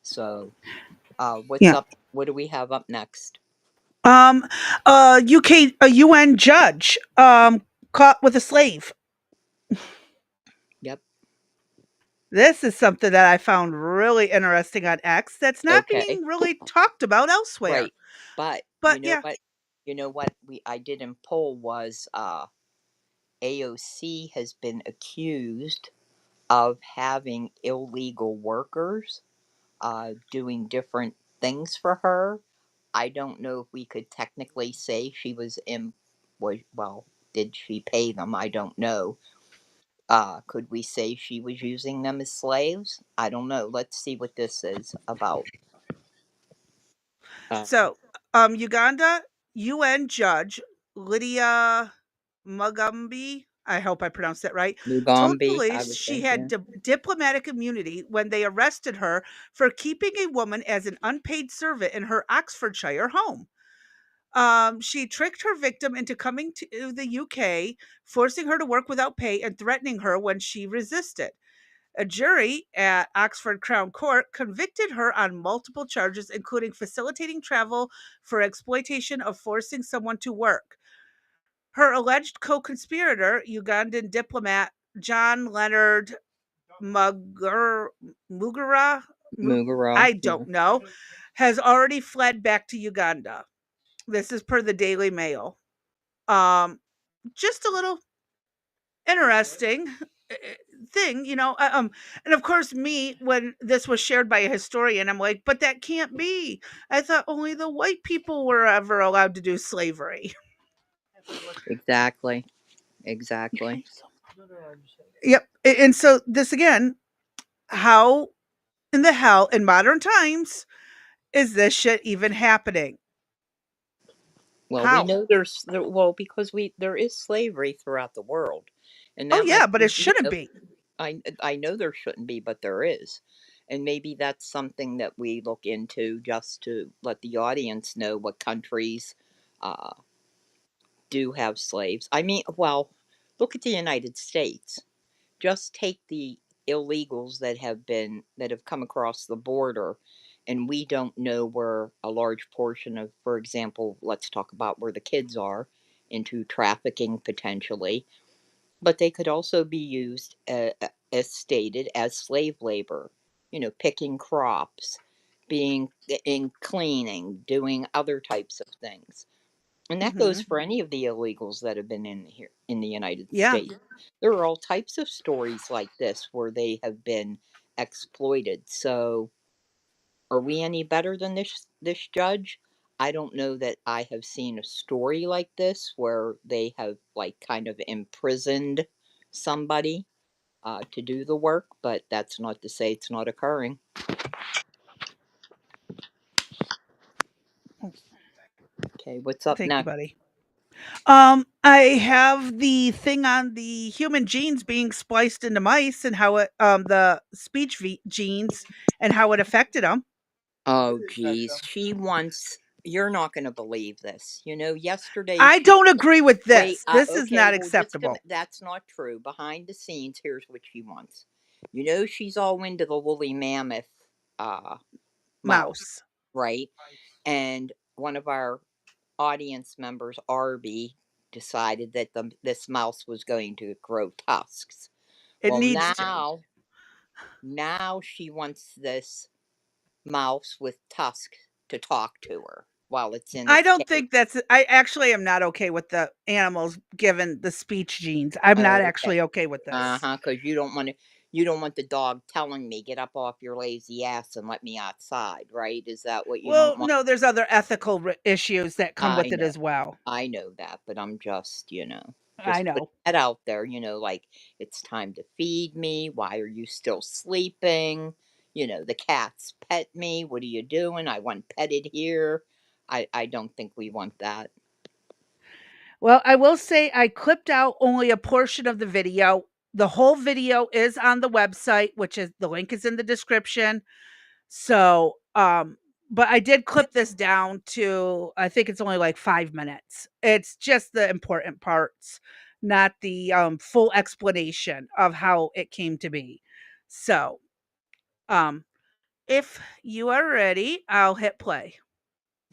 So, what's Yeah. up? What do we have up next? A UN judge caught with a slave. Yep. This is something that I found really interesting on X that's not Okay. being really talked about elsewhere. Right. But But yeah. what I did in poll was AOC has been accused of having illegal workers doing different things for her. I don't know if we could technically say she was well, did she pay them? I don't know. Could we say she was using them as slaves? I don't know. Let's see what this is about. So, Uganda UN judge Lydia Mugambi, I hope I pronounced that right, told Mugambi, I police would she say, had yeah. diplomatic immunity when they arrested her for keeping a woman as an unpaid servant in her Oxfordshire home. She tricked her victim into coming to the UK, forcing her to work without pay and threatening her when she resisted. A jury at Oxford Crown Court convicted her on multiple charges, including facilitating travel for exploitation of forcing someone to work. Her alleged co conspirator, Ugandan diplomat John Leonard Mugera, Mugara, I yeah. don't know, has already fled back to Uganda. This is per the Daily Mail. Just a little interesting thing, and of course, me, when this was shared by a historian, I'm like, but that can't be. I thought only the white people were ever allowed to do slavery. Exactly. Exactly. Yep. And so this again, how in the hell in modern times is this shit even happening? Well, we How? know because there is slavery throughout the world, and Oh that yeah, might but be, it shouldn't be. I know there shouldn't be, but there is, and maybe that's something that we look into just to let the audience know what countries uh, do have slaves. I mean, well, look at the United States. Just take the illegals that have come across the border, and we don't know where a large portion of, for example, let's talk about where the kids are into trafficking potentially, but they could also be used as stated as slave labor, picking crops, being in cleaning, doing other types of things. And that goes Hmm. for any of the illegals that have been in here in the United Yeah. States. There are all types of stories like this where they have been exploited. So, are we any better than this judge? I don't know that I have seen a story like this where they have like kind of imprisoned somebody. to do the work, but that's not to say it's not occurring. Okay, what's up Thank you, next? buddy. I have the thing on the human genes being spliced into mice and how it, the speech genes and how it affected them. Oh, geez. She wants, you're not going to believe this. You know, yesterday I she, don't agree with wait, this. This is okay, not well, just a acceptable. that's not true. Behind the scenes, here's what she wants. You know, she's all into the woolly mammoth uh, mouse, Mouse. right? And one of our audience members, Arby, decided that this mouse was going to grow tusks. It Well, needs to. now she wants this mouse with tusks to talk to her while it's in I its don't cage. think that's. I actually am not okay with the animals given the speech genes. I'm not Okay. actually okay with this. Because you don't want the dog telling me get up off your lazy ass and let me outside, right? Is that what you Well, don't want? no, there's other ethical issues that come I with it know. as well. I know that, but I'm just, I just putting know. that out there, like it's time to feed me. Why are you still sleeping? The cats pet me. What are you doing? I want petted here. I don't think we want that. Well, I will say I clipped out only a portion of the video. The whole video is on the website, which is the link is in the description. So, but I did clip this down to I think it's only like 5 minutes. It's just the important parts, not the full explanation of how it came to be. So, um if you are ready, I'll hit play.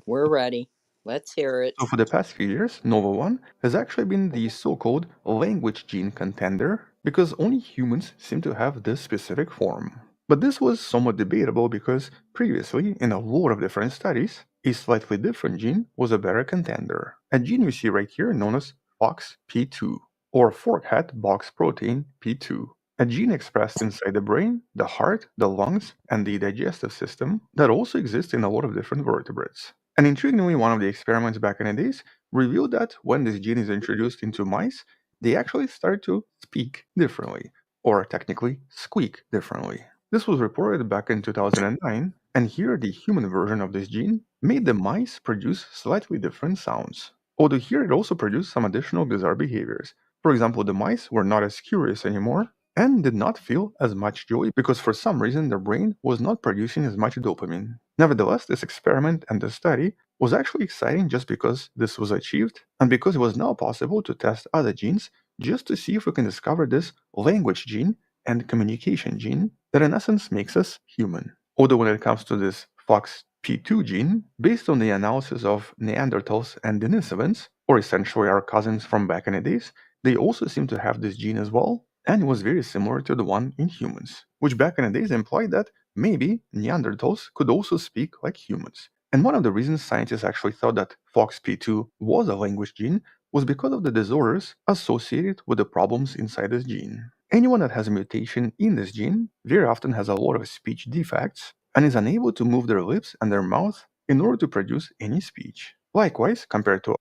We're ready. Let's hear it. So for the past few years, Nova 1 has actually been the so-called language gene contender because only humans seem to have this specific form. But this was somewhat debatable because previously, in a lot of different studies, a slightly different gene was a better contender. A gene you see right here known as FOXP2, or fork-hat box protein P2. A gene expressed inside the brain, the heart, the lungs, and the digestive system that also exists in a lot of different vertebrates. And intriguingly, one of the experiments back in the days revealed that when this gene is introduced into mice, they actually start to speak differently, or technically squeak differently. This was reported back in 2009, and here the human version of this gene made the mice produce slightly different sounds. Although here it also produced some additional bizarre behaviors. For example, the mice were not as curious anymore and did not feel as much joy because for some reason their brain was not producing as much dopamine. Nevertheless, this experiment and this study was actually exciting just because this was achieved and because it was now possible to test other genes just to see if we can discover this language gene and communication gene that in essence makes us human. Although when it comes to this FOXP2 gene, based on the analysis of Neanderthals and Denisovans, or essentially our cousins from back in the days, they also seem to have this gene as well, and it was very similar to the one in humans, which back in the days implied that maybe Neanderthals could also speak like humans. And one of the reasons scientists actually thought that FOXP2 was a language gene was because of the disorders associated with the problems inside this gene. Anyone that has a mutation in this gene very often has a lot of speech defects and is unable to move their lips and their mouth in order to produce any speech. Likewise, compared to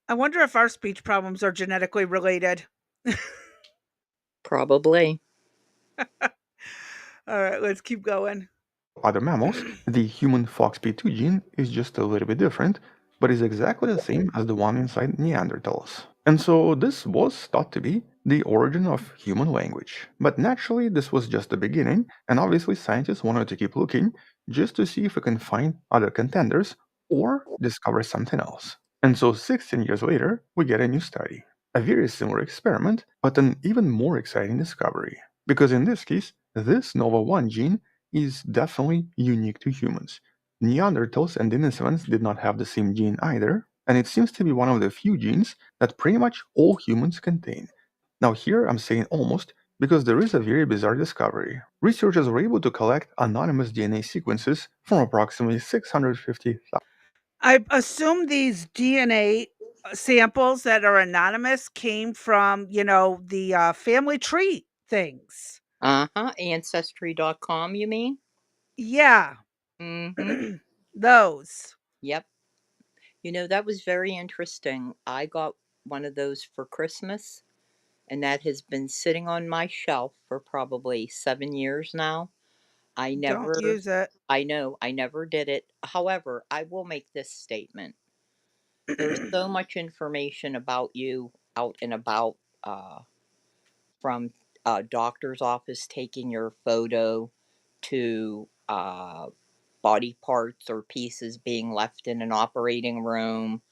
I wonder if our speech problems are genetically related. Probably. All right, let's keep going. other mammals, the human FOXP2 gene is just a little bit different, but is exactly the same as the one inside Neanderthals. And so this was thought to be the origin of human language. But naturally, this was just the beginning, and obviously scientists wanted to keep looking just to see if we can find other contenders or discover something else. And so 16 years later, we get a new study. A very similar experiment, but an even more exciting discovery. Because in this case, this Nova 1 gene is definitely unique to humans. Neanderthals and Denisovans did not have the same gene either, and it seems to be one of the few genes that pretty much all humans contain. Now, here I'm saying almost because there is a very bizarre discovery. Researchers were able to collect anonymous DNA sequences from approximately 650,000. I assume these DNA samples that are anonymous came from, the family tree things. Ancestry.com, you mean? Yeah, Mm-hmm. those. Yep. That was very interesting. I got one of those for Christmas, and that has been sitting on my shelf for probably 7 years now. I Don't never use it. I know, I never did it. However, I will make this statement. There's so much information about you out and about, from a doctor's office taking your photo to body parts or pieces being left in an operating room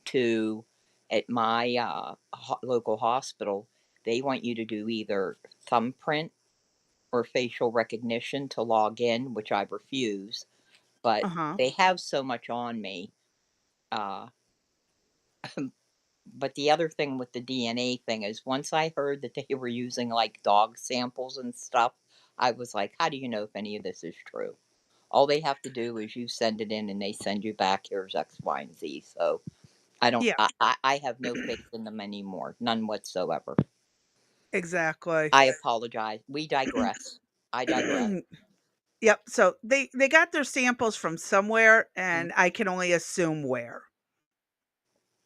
to at my local hospital, they want you to do either thumbprint or facial recognition to log in, which I refuse. But Uh-huh. they have so much on me. Uh, but the other thing with the DNA thing is once I heard that they were using like dog samples and stuff, I was like, how do you know if any of this is true? All they have to do is you send it in and they send you back, here's X, Y, and Z. So I don't, Yeah, I have no faith in them anymore. None whatsoever. exactly. I apologize. We digress. I digress. Yep, so they got their samples from somewhere, Mm. and I can only assume where.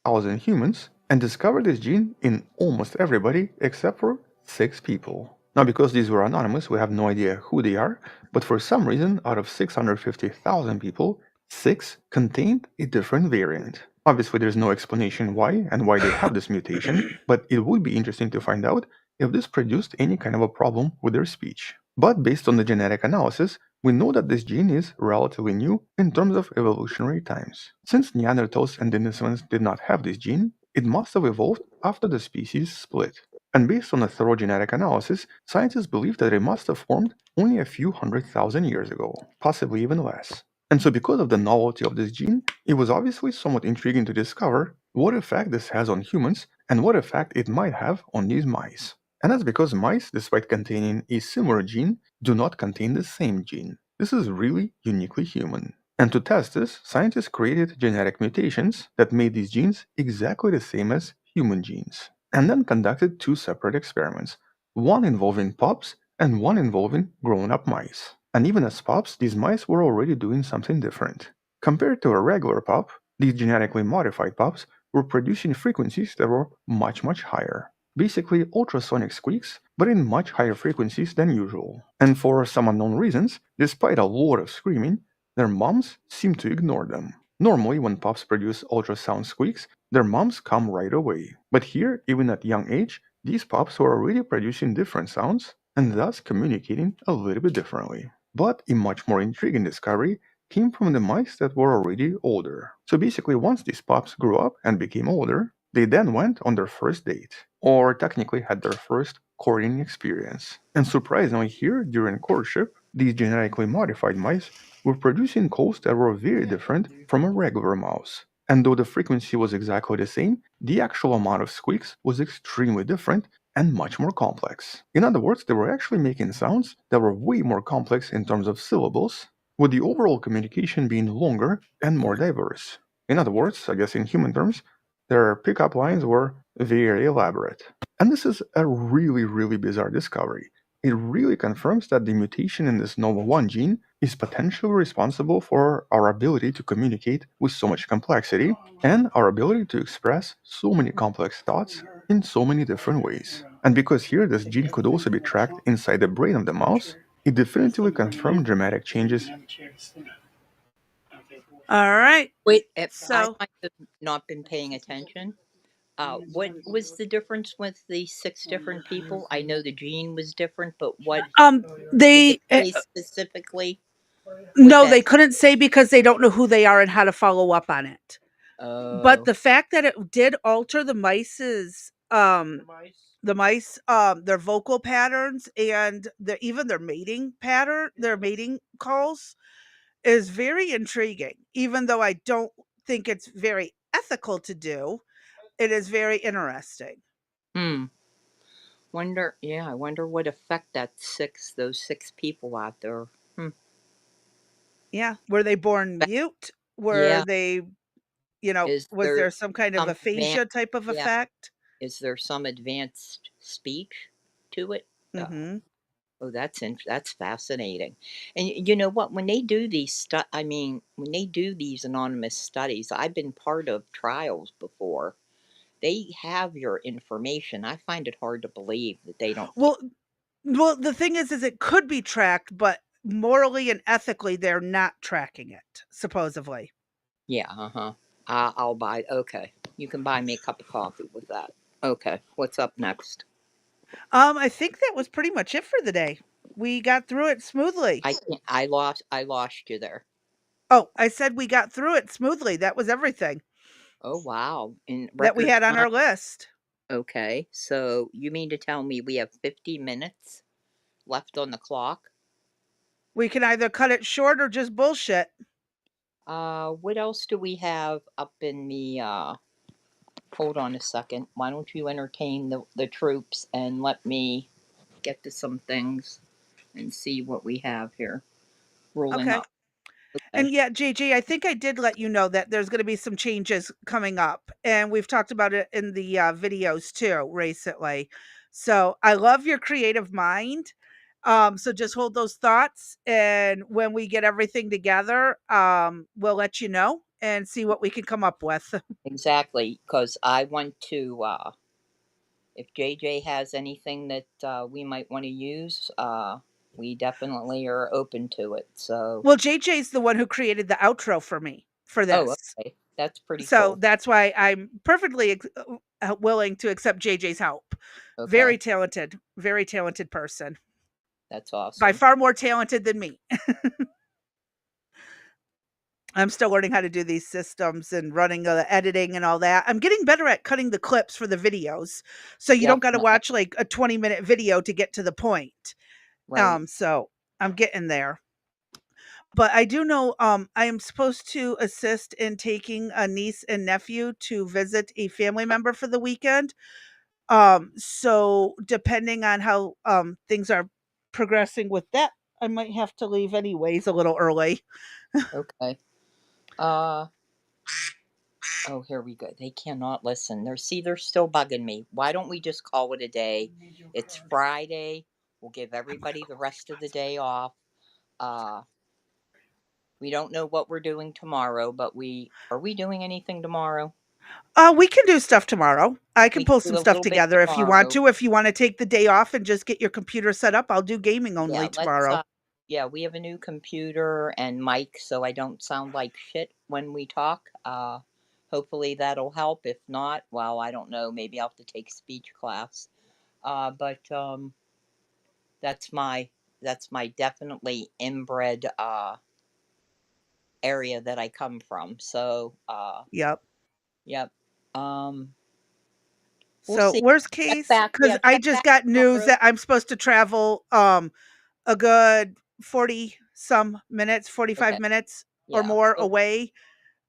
In humans and discovered this gene in almost everybody except for 6 people. Now, because these were anonymous, we have no idea who they are, but for some reason, out of 650,000 people, 6 contained a different variant. Obviously, there's no explanation why and why they have this mutation, but it would be interesting to find out if this produced any kind of a problem with their speech. But based on the genetic analysis, we know that this gene is relatively new in terms of evolutionary times. Since Neanderthals and Denisovans did not have this gene, it must have evolved after the species split. And based on a thorough genetic analysis, scientists believe that it must have formed only a few 100,000 years ago, possibly even less. And so, because of the novelty of this gene, it was obviously somewhat intriguing to discover what effect this has on humans and what effect it might have on these mice. And that's because mice, despite containing a similar gene, do not contain the same gene. This is really uniquely human. And to test this, scientists created genetic mutations that made these genes exactly the same as human genes, and then conducted 2 separate experiments, one involving pups and one involving grown-up mice. And even as pups, these mice were already doing something different. Compared to a regular pup, these genetically modified pups were producing frequencies that were much higher. Basically ultrasonic squeaks, but in much higher frequencies than usual. And for some unknown reasons, despite a lot of screaming, their moms seem to ignore them. Normally, when pups produce ultrasound squeaks, their moms come right away. But here, even at young age, these pups were already producing different sounds and thus communicating a little bit differently. But a much more intriguing discovery came from the mice that were already older. So basically, once these pups grew up and became older, they then went on their first date, or technically had their first courting experience. And surprisingly, here, during courtship, these genetically modified mice were producing calls that were very different from a regular mouse. And though the frequency was exactly the same, the actual amount of squeaks was extremely different and much more complex. In other words, they were actually making sounds that were way more complex in terms of syllables, with the overall communication being longer and more diverse. In other words, I guess in human terms, their pickup lines were very elaborate. And this is a really bizarre discovery. It really confirms that the mutation in this novel 1 gene is potentially responsible for our ability to communicate with so much complexity and our ability to express so many complex thoughts in so many different ways. And because here this gene could also be tracked inside the brain of the mouse, it definitively confirmed dramatic changes. All right. Wait, I So, might have not been paying attention. What was the difference with the 6 different people? I know the gene was different, but what did they they say specifically with no, that? they couldn't say because they don't know who they are and how to follow up on it. But Oh, the fact that it did alter the mice their vocal patterns and even their mating pattern, their mating calls is very intriguing. Even though I don't think it's very ethical to do, it is very interesting. hmm. Wonder, yeah, I wonder what effect those 6 people out there. Hmm. Yeah. Were they born But mute? Were yeah, they, is was there there some kind of some advanced? aphasia type of Yeah, effect? is there some advanced speech to it? Mhm. Oh, that's fascinating. And you know what? When they do I mean, when they do these anonymous studies, I've been part of trials before. they have your information. I find it hard to believe that they don't. Well, the thing is it could be tracked, but morally and ethically, they're not tracking it, supposedly. Yeah, I'll buy. Okay, you can buy me a cup of coffee with that. Okay, what's up next? I think that was pretty much it for the day. We got through it smoothly. I can't. I lost you there. Oh, I said we got through it smoothly. That was everything Oh wow, in that we record had on time. our list. Okay, so you mean to tell me we have 50 minutes left on the clock? We can either cut it short or just bullshit. What else do we have up in the hold on a second. Why don't you entertain the troops and let me get to some things and see what we have here rolling Okay. up. Okay. And yeah, JJ, I think I did let you know that there's going to be some changes coming up. And we've talked about it in the videos too recently. So I love your creative mind. So just hold those thoughts. And when we get everything together, we'll let you know and see what we can come up with. Exactly, because I want to, if JJ has anything that we might want to use, we definitely are open to it. So, Well, JJ's the one who created the outro for me for oh, this. okay. That's pretty So cool. that's why I'm perfectly willing to accept JJ's help. Okay. Very talented person. That's By awesome. far more talented than me. I'm still learning how to do these systems and running the editing and all that. I'm getting better at cutting the clips for the videos. So you don't got to Definitely. watch like a 20-minute video to get to the point. Right. So I'm getting there. But I do know I am supposed to assist in taking a niece and nephew to visit a family member for the weekend. So depending on how things are progressing with that, I might have to leave anyways a little early. Okay. Oh, here we go. They cannot listen. They're still bugging me. Why don't we just call it a day? It's Friday. We'll give everybody the rest of the day off. Uh, we don't know what we're doing tomorrow, but we are we doing anything tomorrow? We can do stuff tomorrow. I can We can pull do some a stuff little bit together if you want tomorrow. to. If you want to take the day off and just get your computer set up, I'll do gaming Yeah, only let's tomorrow. yeah, we have a new computer and mic so I don't sound like shit when we talk. Hopefully that'll help. If not, well, I don't know, maybe I'll have to take speech class. But that's my that's my definitely inbred area that I come from. So Yep. yep. Um we'll So see. worst Check case, back. because Yeah, I check just back got news tomorrow. that I'm supposed to travel a good 40 some minutes, 45 Okay. minutes or Yeah. more So away.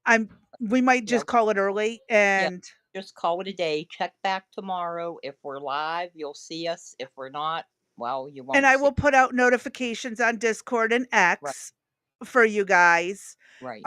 I'm we might yeah, just call it early yeah. and Just call it a day. Check back tomorrow. If we're live, you'll see us. If we're not, well, you won't I see. will put out notifications on Discord and Right, X for you guys. right.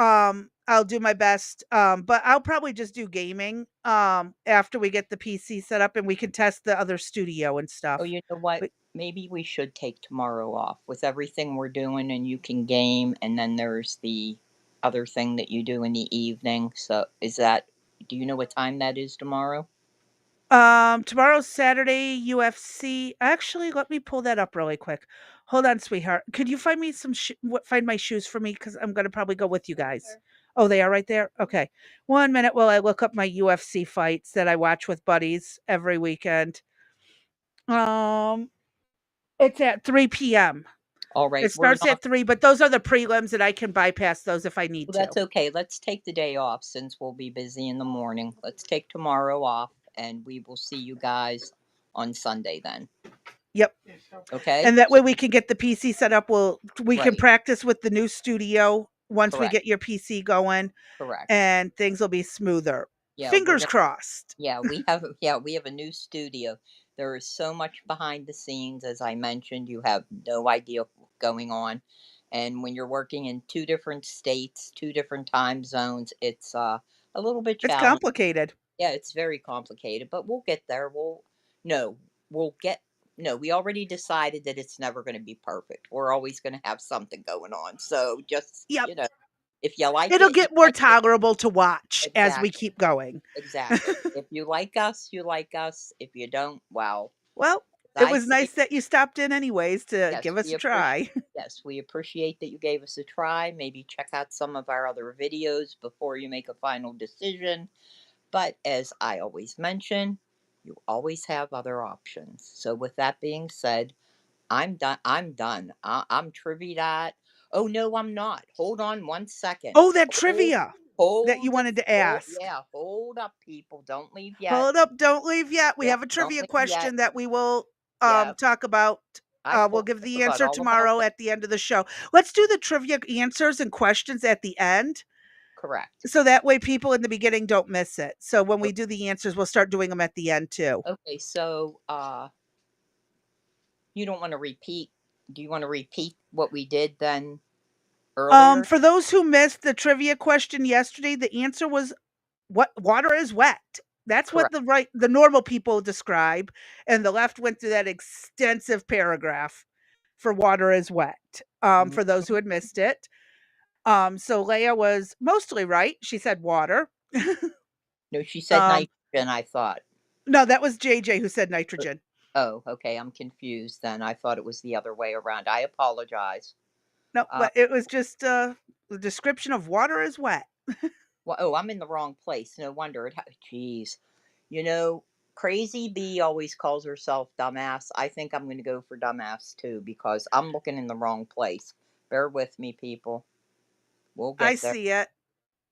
I'll do my best. But I'll probably just do gaming after we get the PC set up and we can test the other studio and Oh, stuff. you know what? But Maybe we should take tomorrow off with everything we're doing, and you can game, and then there's the other thing that you do in the evening. So, is that? Do you know what time that is tomorrow? tomorrow's Saturday UFC. Actually, let me pull that up really quick. Hold on, sweetheart. Could you find me some find my shoes for me cuz I'm going to probably go with you guys. Oh, they are right there. Okay. 1 minute while I look up my UFC fights that I watch with buddies every weekend. Um it's at 3 p.m. All right, It we're starts not. at 3, but those are the prelims and I can bypass those if I need Well, to. that's okay. Let's take the day off since we'll be busy in the morning. Let's take tomorrow off, and we will see you guys on Sunday then. Yep. Okay? And that So, way we can get the PC set up. We can right. practice with the new studio once we Correct. get your PC going Correct. and things will be smoother. Yeah, we're Fingers gonna. crossed. Yeah, we have a new studio. There is so much behind the scenes, as I mentioned. You have no idea what's going on, and when you're working in two different states, two different time zones, it's a little bit It's challenging. complicated. Yeah, it's very complicated, but we'll get there. No, we'll get. No, we already decided that it's never going to be perfect. We're always going to have something going on. So just Yep. If you like It'll it, you get more like it. tolerable to watch as we Exactly. keep going. Exactly. If you like us, you like us. If you don't, well, Well, as it I was say, nice that you stopped in anyways to yes, give us we a appreciate. try. Yes, we appreciate that you gave us a try. Maybe check out some of our other videos before you make a final decision. But as I always mention, you always have other options. So with that being said, I'm done. I'm done. I'm trivia. Oh no, I'm not. Hold on 1 second. Oh, that Hold, trivia that you hold it. wanted to Hold, ask. yeah, hold up, people. Don't leave yet. Hold up, don't leave yet. We Yeah, have a don't trivia leave yet. question that we will Yeah, talk about. I We'll told give you the about answer all about tomorrow that. at the end of the show. Let's do the trivia answers and questions at the end. Correct. So that way people in the beginning don't miss it. So when we O- do the answers, we'll start doing them at the end too. Okay, so you don't want to repeat. Do you want to repeat what we did then earlier? For those who missed the trivia question yesterday, the answer was what water is wet. That's what Correct. the normal people describe, and the left went through that extensive paragraph for water is wet. Mhm. For those who had missed it. So Leia was mostly right. She said water. No, she said um, nitrogen. I thought. no, that was JJ who said nitrogen. Oh, okay. I'm confused then. I thought it was the other way around. I apologize. No, Uh, but it was just the description of water is wet. well, oh, I'm in the wrong place. No wonder it. Jeez, you know, Crazy Bee always calls herself dumbass. I think I'm going to go for dumbass too because I'm looking in the wrong place. Bear with me, people. We'll I get there. see it.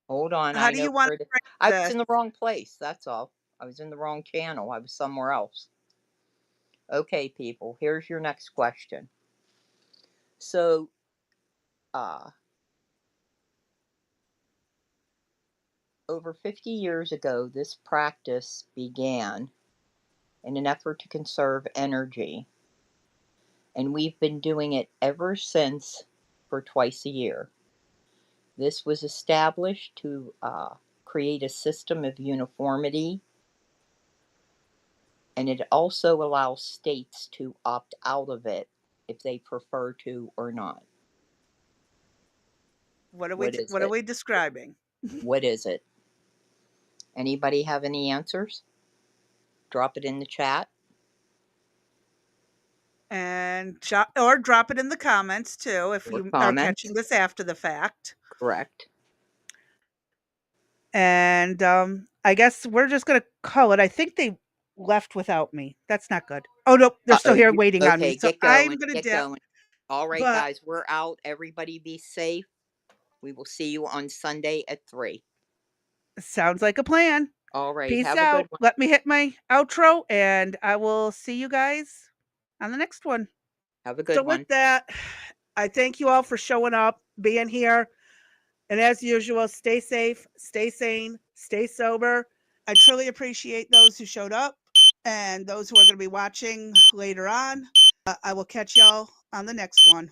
Hold on. How I do know you want where to it is. frame I was this? in the wrong place. That's all. I was in the wrong channel. I was somewhere else. Okay, people. Here's your next question. So, uh, over 50 years ago, this practice began in an effort to conserve energy, and we've been doing it ever since for twice a year. This was established to create a system of uniformity, and it also allows states to opt out of it if they prefer to or not. What is What are it? we describing? What is it? Anybody have any answers? Drop it in the chat. And or drop it in the comments too if Or you are catching comments. this after the fact. Correct. And I guess we're just gonna call it. I think they left without me. That's not good. Oh no, they're still Uh-oh, here you waiting on me. okay, So get I'm going, gonna get dip. going. All right, But guys, we're out. Everybody be safe. We will see you on Sunday at 3. sounds like a plan. All right, Peace have a good out. one. Let me hit my outro, and I will see you guys on the next one. Have a So good with one. that, I thank you all for showing up, being here. And as usual, stay safe, stay sane, stay sober. I truly appreciate those who showed up and those who are going to be watching later on. I will catch y'all on the next one.